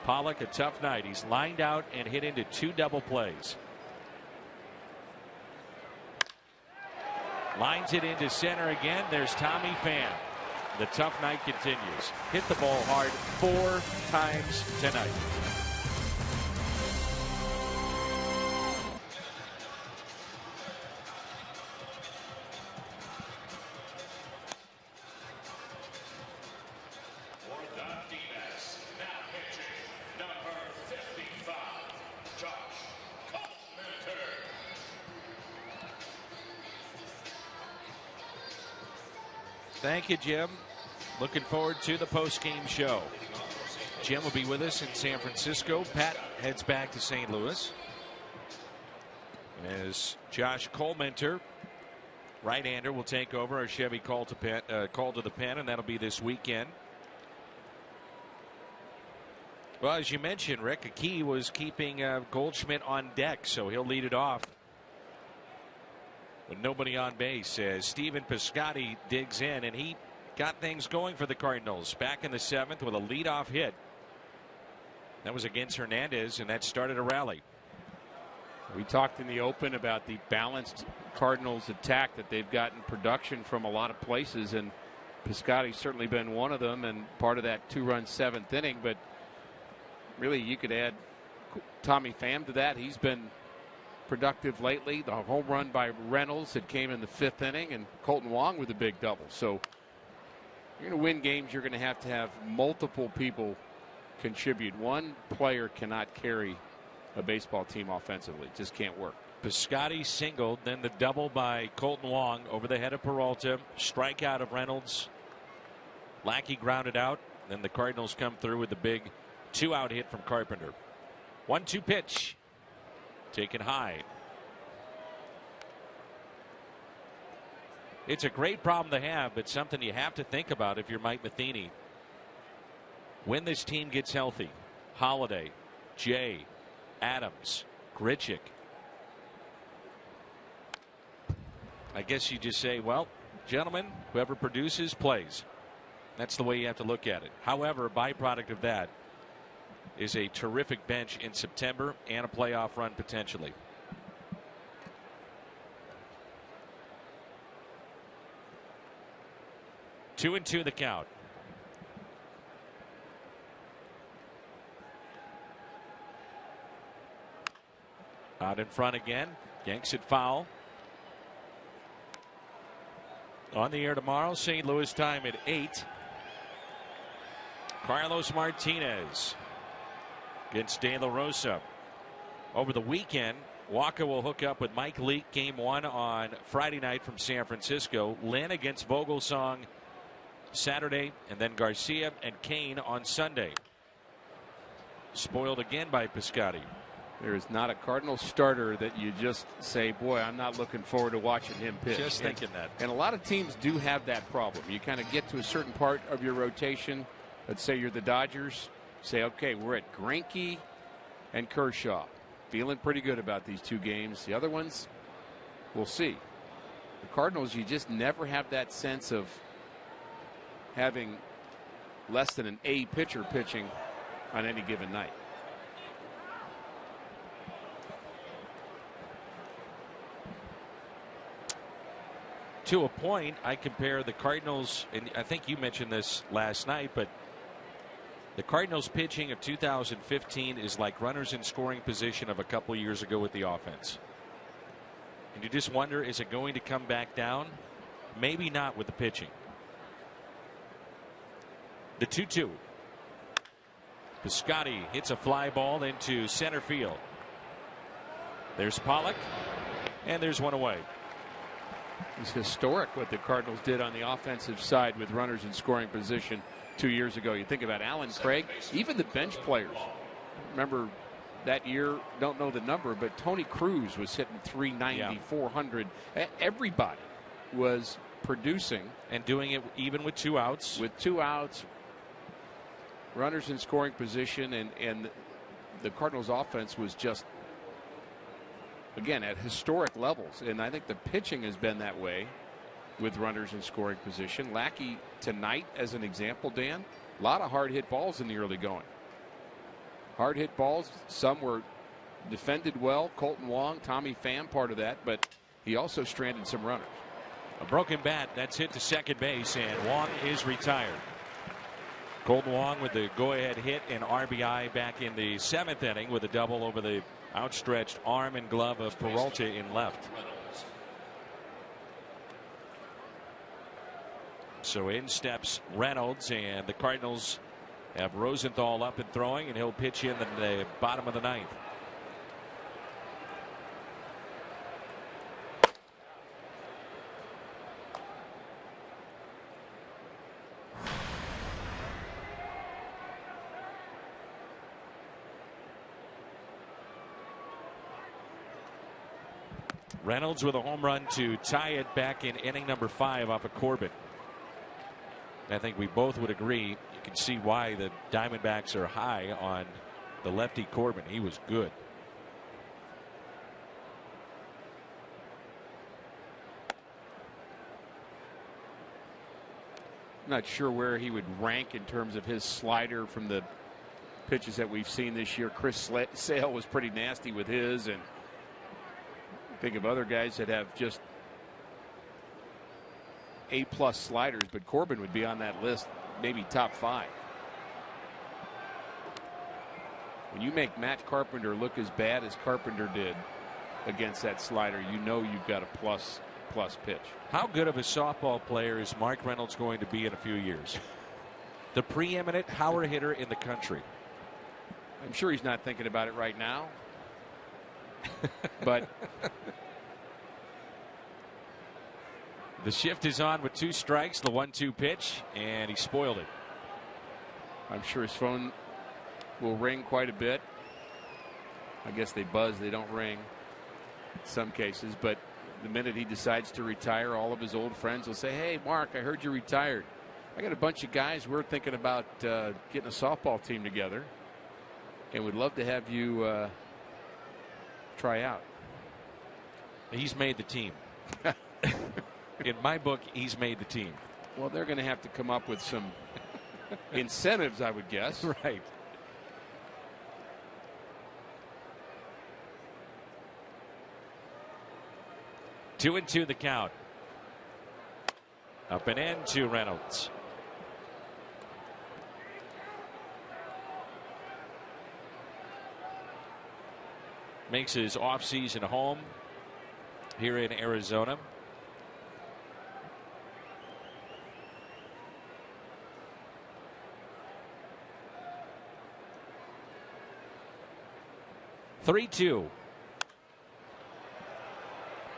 Pollock, a tough night. He's lined out and hit into 2 double plays. Lines it into center again. There's Tommy Pham. The tough night continues. Hit the ball hard 4 times tonight. Thank you, Jim. Looking forward to the post-game show. Jim will be with us in San Francisco. Pat heads back to St. Louis. As Josh Colmenter, right-hander, will take over our Chevy call to the pen, and that'll be this weekend. Well, as you mentioned, Rick, a key was keeping Goldschmidt on deck, so he'll lead it off with nobody on base as Stephen Piscotty digs in, and he got things going for the Cardinals back in the 7th with a leadoff hit. That was against Hernandez, and that started a rally. We talked in the open about the balanced Cardinals attack, that they've gotten production from a lot of places, and Piscotty's certainly been one of them and part of that 2-run 7th inning. But really, you could add Tommy Pham to that. He's been productive lately. The home run by Reynolds that came in the 5th inning, and Colton Wong with a big double. So you're going to win games. You're going to have multiple people contribute. One player cannot carry a baseball team offensively. It just can't work. Piscotty singled, then the double by Colton Wong over the head of Peralta. Strikeout of Reynolds. Lackey grounded out. Then the Cardinals come through with the big 2-out hit from Carpenter. 1-2 pitch. Taken high. It's a great problem to have, but something you have to think about if you're Mike Matheny. When this team gets healthy, Holiday, Jay, Adams, Grichuk. I guess you just say, well, gentlemen, whoever produces plays. That's the way you have to look at it. However, a byproduct of that is a terrific bench in September and a playoff run potentially. Two and two the count. Out in front again. Yanks it foul. On the air tomorrow, St. Louis time at 8. Carlos Martinez against De La Rosa. Over the weekend, Walker will hook up with Mike Leake, game 1 on Friday night from San Francisco. Lynn against Vogelsong Saturday, and then Garcia and Kane on Sunday. Spoiled again by Piscotty. There is not a Cardinal starter that you just say, boy, I'm not looking forward to watching him pitch. Just thinking that. And a lot of teams do have that problem. You kind of get to a certain part of your rotation. Let's say you're the Dodgers. Say, okay, we're at Greinke and Kershaw. Feeling pretty good about these 2 games. The other ones, we'll see. The Cardinals, you just never have that sense of having less than an A pitcher pitching on any given night. to a point, I compare the Cardinals, and I think you mentioned this last night, but the Cardinals pitching of 2015 is like runners in scoring position of a couple years ago with the offense. And you just wonder, is it going to come back down? Maybe not with the pitching. The 2-2. Piscotty hits a fly ball into center field. There's Pollock, and there's one away. It's historic what the Cardinals did on the offensive side with runners in scoring position 2 years ago. You think about Alan Craig, even the bench players. Remember that year, don't know the number, but Tony Cruz was hitting 390, 400. Everybody was producing. And doing it even with 2 outs. With 2 outs, runners in scoring position, and the Cardinals offense was just, again, at historic levels. And I think the pitching has been that way with runners in scoring position. Lackey tonight, as an example, Dan, a lot of hard hit balls in the early going. Hard hit balls, some were defended well. Colton Wong, Tommy Pham, part of that, but he also stranded some runners. A broken bat, that's hit to second base, and Wong is retired. Colton Wong with the go-ahead hit and RBI back in the 7th inning with a double over the outstretched arm and glove of Peralta in left. So in steps Reynolds, and the Cardinals have Rosenthal up and throwing, and he'll pitch in the bottom of the 9th. Reynolds with a home run to tie it back in inning number 5 off of Corbin. I think we both would agree. You can see why the Diamondbacks are high on the lefty Corbin. He was good. I'm not sure where he would rank in terms of his slider from the pitches that we've seen this year. Chris Sale was pretty nasty with his, and think of other guys that have just A+ sliders, but Corbin would be on that list, maybe top 5. When you make Matt Carpenter look as bad as Carpenter did against that slider, you know you've got a plus pitch. How good of a softball player is Mark Reynolds going to be in a few years? The preeminent power hitter in the country. I'm sure he's not thinking about it right now. But the shift is on with 2 strikes, the 1-2 pitch, and he spoiled it. I'm sure his phone will ring quite a bit. I guess they buzz, they don't ring in some cases, but the minute he decides to retire, all of his old friends will say, "Hey, Mark, I heard you retired. I got a bunch of guys, we're thinking about getting a softball team together, and would love to have you try out." He's made the team. In my book, he's made the team. Well, they're going to have to come up with some incentives, I would guess. Right. Two and two the count. Up and in to Reynolds. Makes his offseason home here in Arizona. Three-2.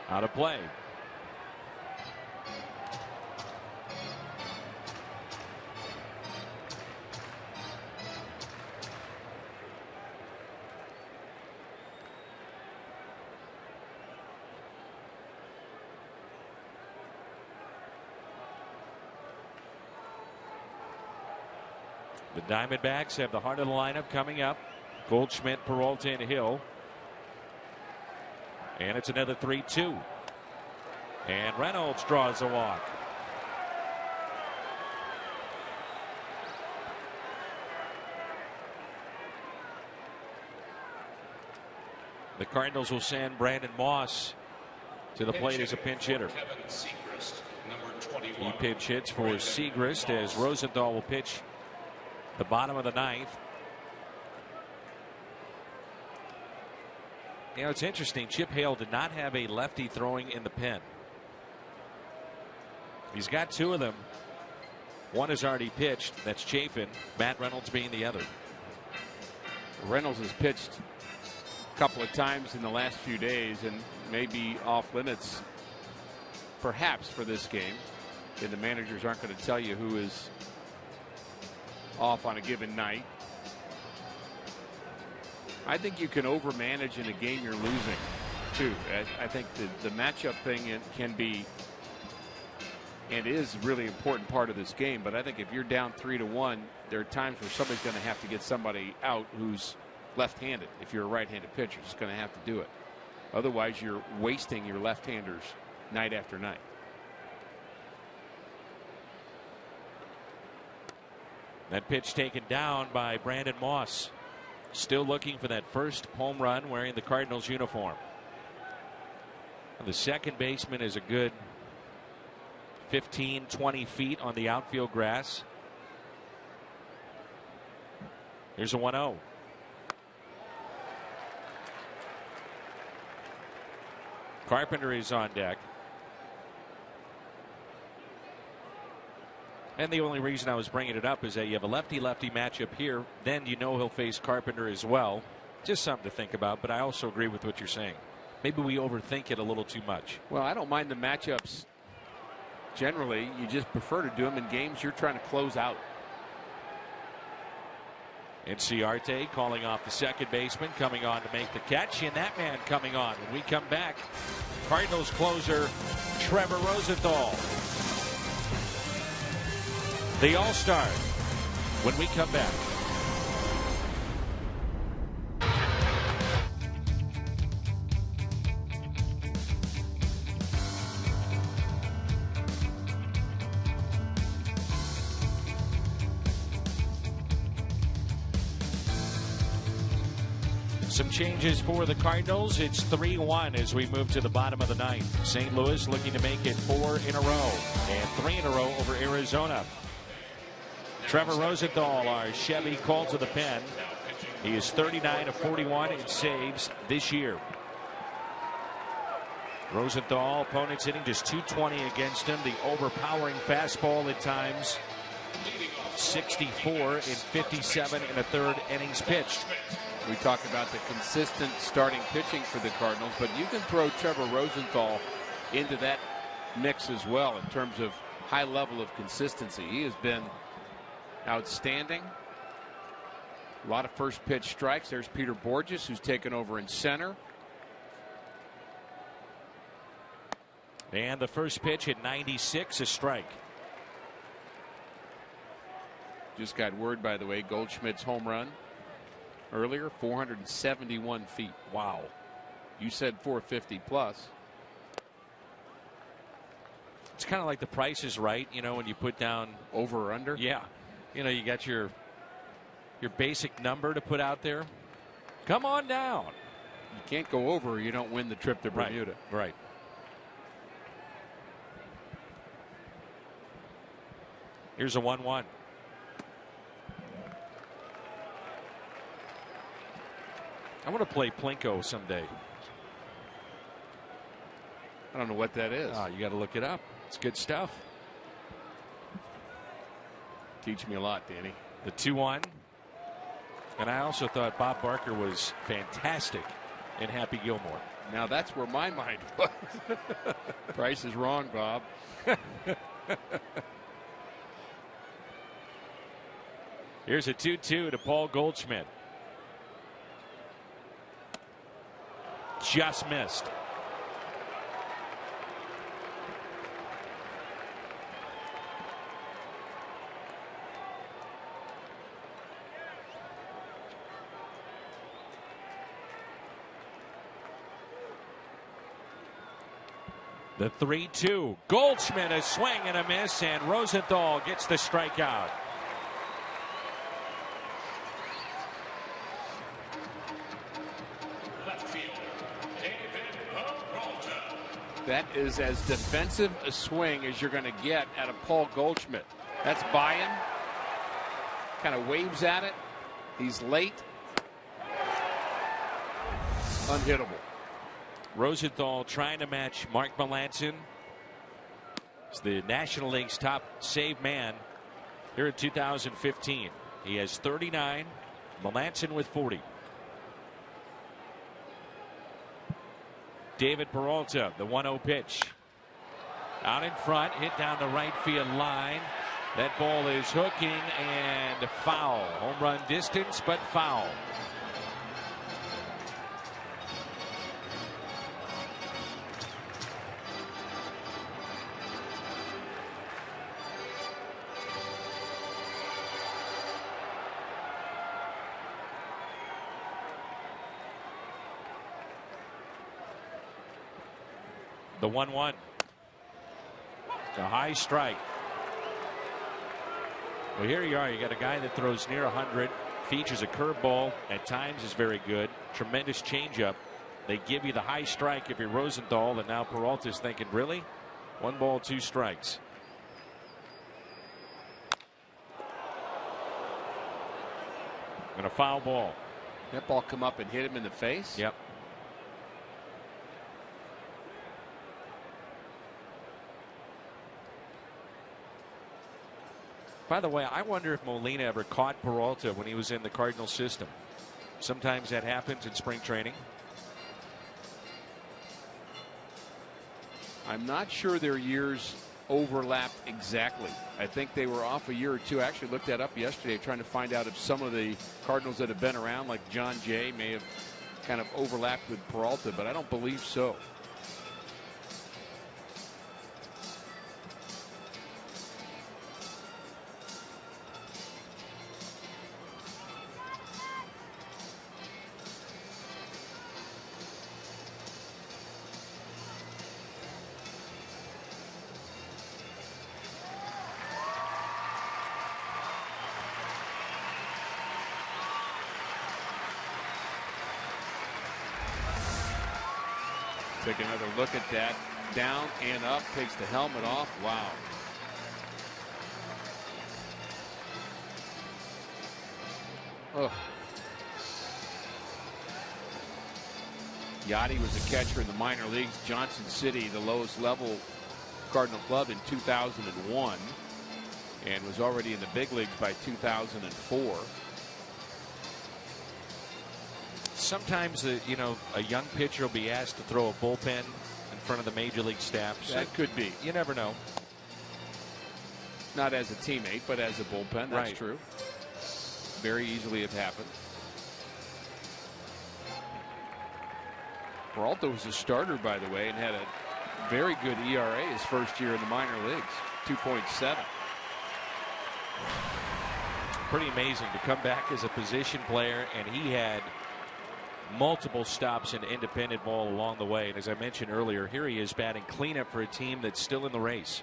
Out of play. The Diamondbacks have the heart of the lineup coming up. Goldschmidt, Peralta, and Hill. And it's another 3-2. And Reynolds draws a walk. The Cardinals will send Brandon Moss to the plate as a pinch hitter. He pinch hits for Segrist as Rosenthal will pitch the bottom of the ninth. You know, it's interesting. Chip Hale did not have a lefty throwing in the pen. He's got two of them. One is already pitched. That's Chafin. Matt Reynolds being the other. Reynolds has pitched a couple of times in the last few days and may be off limits perhaps for this game. And the managers aren't going to tell you who is off on a given night. I think you can overmanage in a game you're losing too. I think the matchup thing can be and is really important part of this game. But I think if you're down 3-1, there are times where somebody's going to have to get somebody out who's left-handed. If you're a right-handed pitcher, it's going to have to do it. Otherwise, you're wasting your left-handers night after night. That pitch taken down by Brandon Moss. Still looking for that first home run wearing the Cardinals uniform. And the second baseman is a good 15-20 feet on the outfield grass. Here's a 1-0. Carpenter is on deck. And the only reason I was bringing it up is that you have a lefty-lefty matchup here. Then you know he'll face Carpenter as well. Just something to think about. But I also agree with what you're saying. Maybe we overthink it a little too much. Well, I don't mind the matchups. Generally, you just prefer to do them in games you're trying to close out. Inciarte calling off the second baseman, coming on to make the catch, and that man coming on. When we come back, Cardinals closer Trevor Rosenthal, the All-Star, when we come back. Some changes for the Cardinals. It's 3-1 as we move to the bottom of the ninth. St. Louis looking to make it 4 in a row and 3 in a row over Arizona. Trevor Rosenthal, our Chevy, called to the pen. He is 39 of 41 in saves this year. Rosenthal, opponents hitting just .220 against him. The overpowering fastball at times. 64 in 57 and a third innings pitched. We talk about the consistent starting pitching for the Cardinals, but you can throw Trevor Rosenthal into that mix as well in terms of high level of consistency. He has been outstanding. A lot of first pitch strikes. There's Peter Borges, who's taken over in center. And the first pitch at 96, a strike. Just got word, by the way, Goldschmidt's home run earlier, 471 feet. Wow. You said 450 plus. It's kind of like the Price is Right, you know, when you put down over or under. Yeah. You know, you got your basic number to put out there. Come on down. You can't go over or you don't win the trip to Bermuda. Right. Here's a 1-1. I want to play Plinko someday. I don't know what that is. You got to look it up. It's good stuff. Teach me a lot, Danny. The 2-1. And I also thought Bob Barker was fantastic in Happy Gilmore. Now that's where my mind was. Price is wrong, Bob. Here's a 2-2 to Paul Goldschmidt. Just missed. The 3-2. Goldschmidt, a swing and a miss, and Rosenthal gets the strikeout. That is as defensive a swing as you're going to get out of Paul Goldschmidt. That's buy-in. Kind of waves at it. He's late. Unhittable. Rosenthal trying to match Mark Melancon. He's the National League's top save man here in 2015. He has 39. Melancon with 40. David Peralta, the 1-0 pitch. Out in front, hit down the right field line. That ball is hooking and foul. Home run distance, but foul. The 1-1. A high strike. Well, here you are. You got a guy that throws near 100, features a curveball, at times is very good, tremendous changeup. They give you the high strike if you're Rosenthal, and now Peralta's thinking, really? 1 ball, 2 strikes. And a foul ball. That ball come up and hit him in the face? Yep. By the way, I wonder if Molina ever caught Peralta when he was in the Cardinals system. Sometimes that happens in spring training. I'm not sure their years overlapped exactly. I think they were off a year or two. I actually looked that up yesterday trying to find out if some of the Cardinals that have been around, like John Jay, may have kind of overlapped with Peralta, but I don't believe so. Take another look at that. Down and up, takes the helmet off. Wow. Ugh. Yachty was a catcher in the minor leagues. Johnson City, the lowest level Cardinal club, in 2001, and was already in the big leagues by 2004. Sometimes, a young pitcher will be asked to throw a bullpen in front of the major league staff. So that could be. You never know. Not as a teammate, but as a bullpen. That's right. True. Very easily have happened. Peralta was a starter, by the way, and had a very good ERA his first year in the minor leagues, 2.7. Pretty amazing to come back as a position player, and he had multiple stops in independent ball along the way. And as I mentioned earlier, here he is batting cleanup for a team that's still in the race.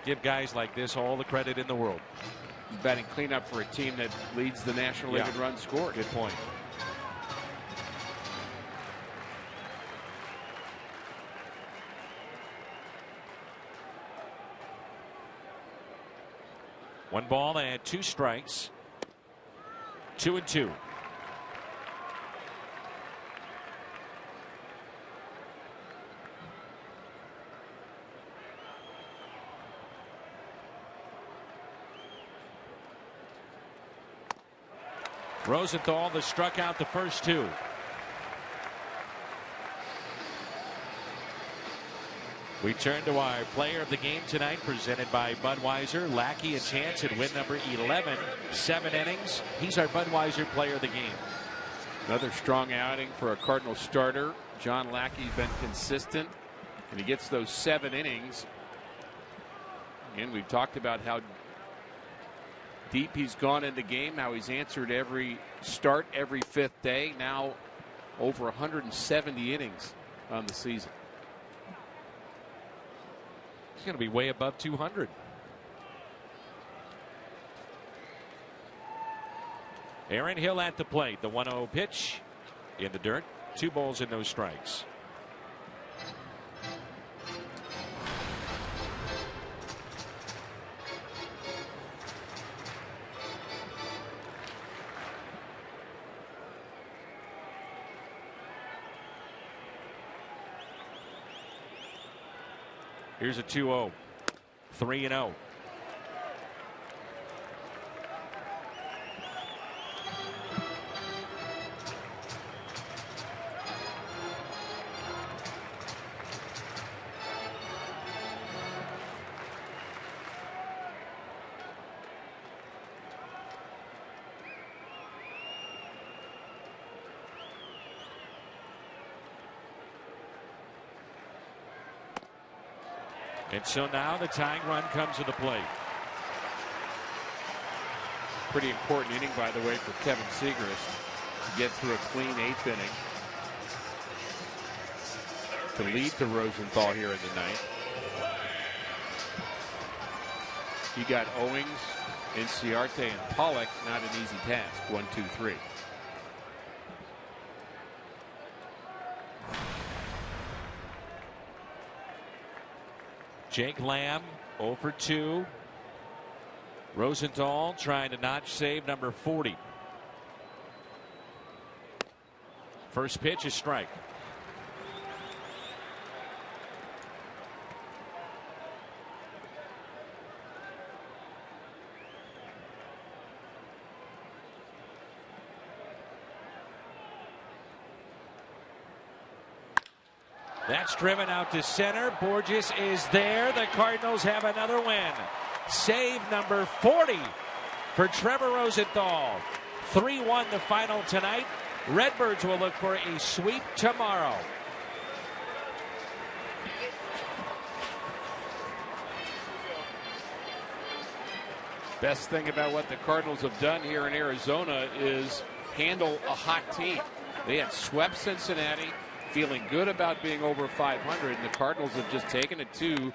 Give guys like this all the credit in the world. He's batting cleanup for a team that leads the National League in runs scored. Good point. One ball and 2 strikes. 2-2. Rosenthal has struck out the first 2. We turn to our player of the game tonight, presented by Budweiser. Lackey a chance at win number 11. 7 innings. He's our Budweiser player of the game. Another strong outing for a Cardinal starter. John Lackey's been consistent, and he gets those 7 innings. Again, we've talked about how deep he's gone in the game, how he's answered every start every 5th day. Now over 170 innings on the season. He's going to be way above 200. Aaron Hill at the plate. The 1-0 pitch in the dirt. 2 balls and no strikes. Here's a 2-0. 3-0. And so now the tying run comes to the plate. Pretty important inning, by the way, for Kevin Segrist to get through a clean 8th inning to lead to Rosenthal here in the 9th. You got Owings, Inciarte, and Pollock. Not an easy task. 1, 2, 3. Jake Lamb 0 for 2. Rosenthal trying to notch save number 40. First pitch is strike. That's driven out to center. Borges is there. The Cardinals have another win. Save number 40 for Trevor Rosenthal. 3-1 the final tonight. Redbirds will look for a sweep tomorrow. Best thing about what the Cardinals have done here in Arizona is handle a hot team. They had swept Cincinnati, feeling good about being over 500, and the Cardinals have just taken it to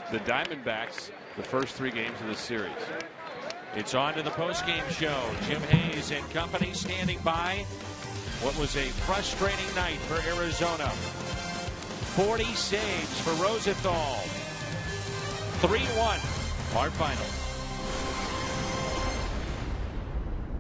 the Diamondbacks the first 3 games of this series. It's on to the postgame show. Jim Hayes and company standing by. What was a frustrating night for Arizona. 40 saves for Rosenthal. 3-1 our final.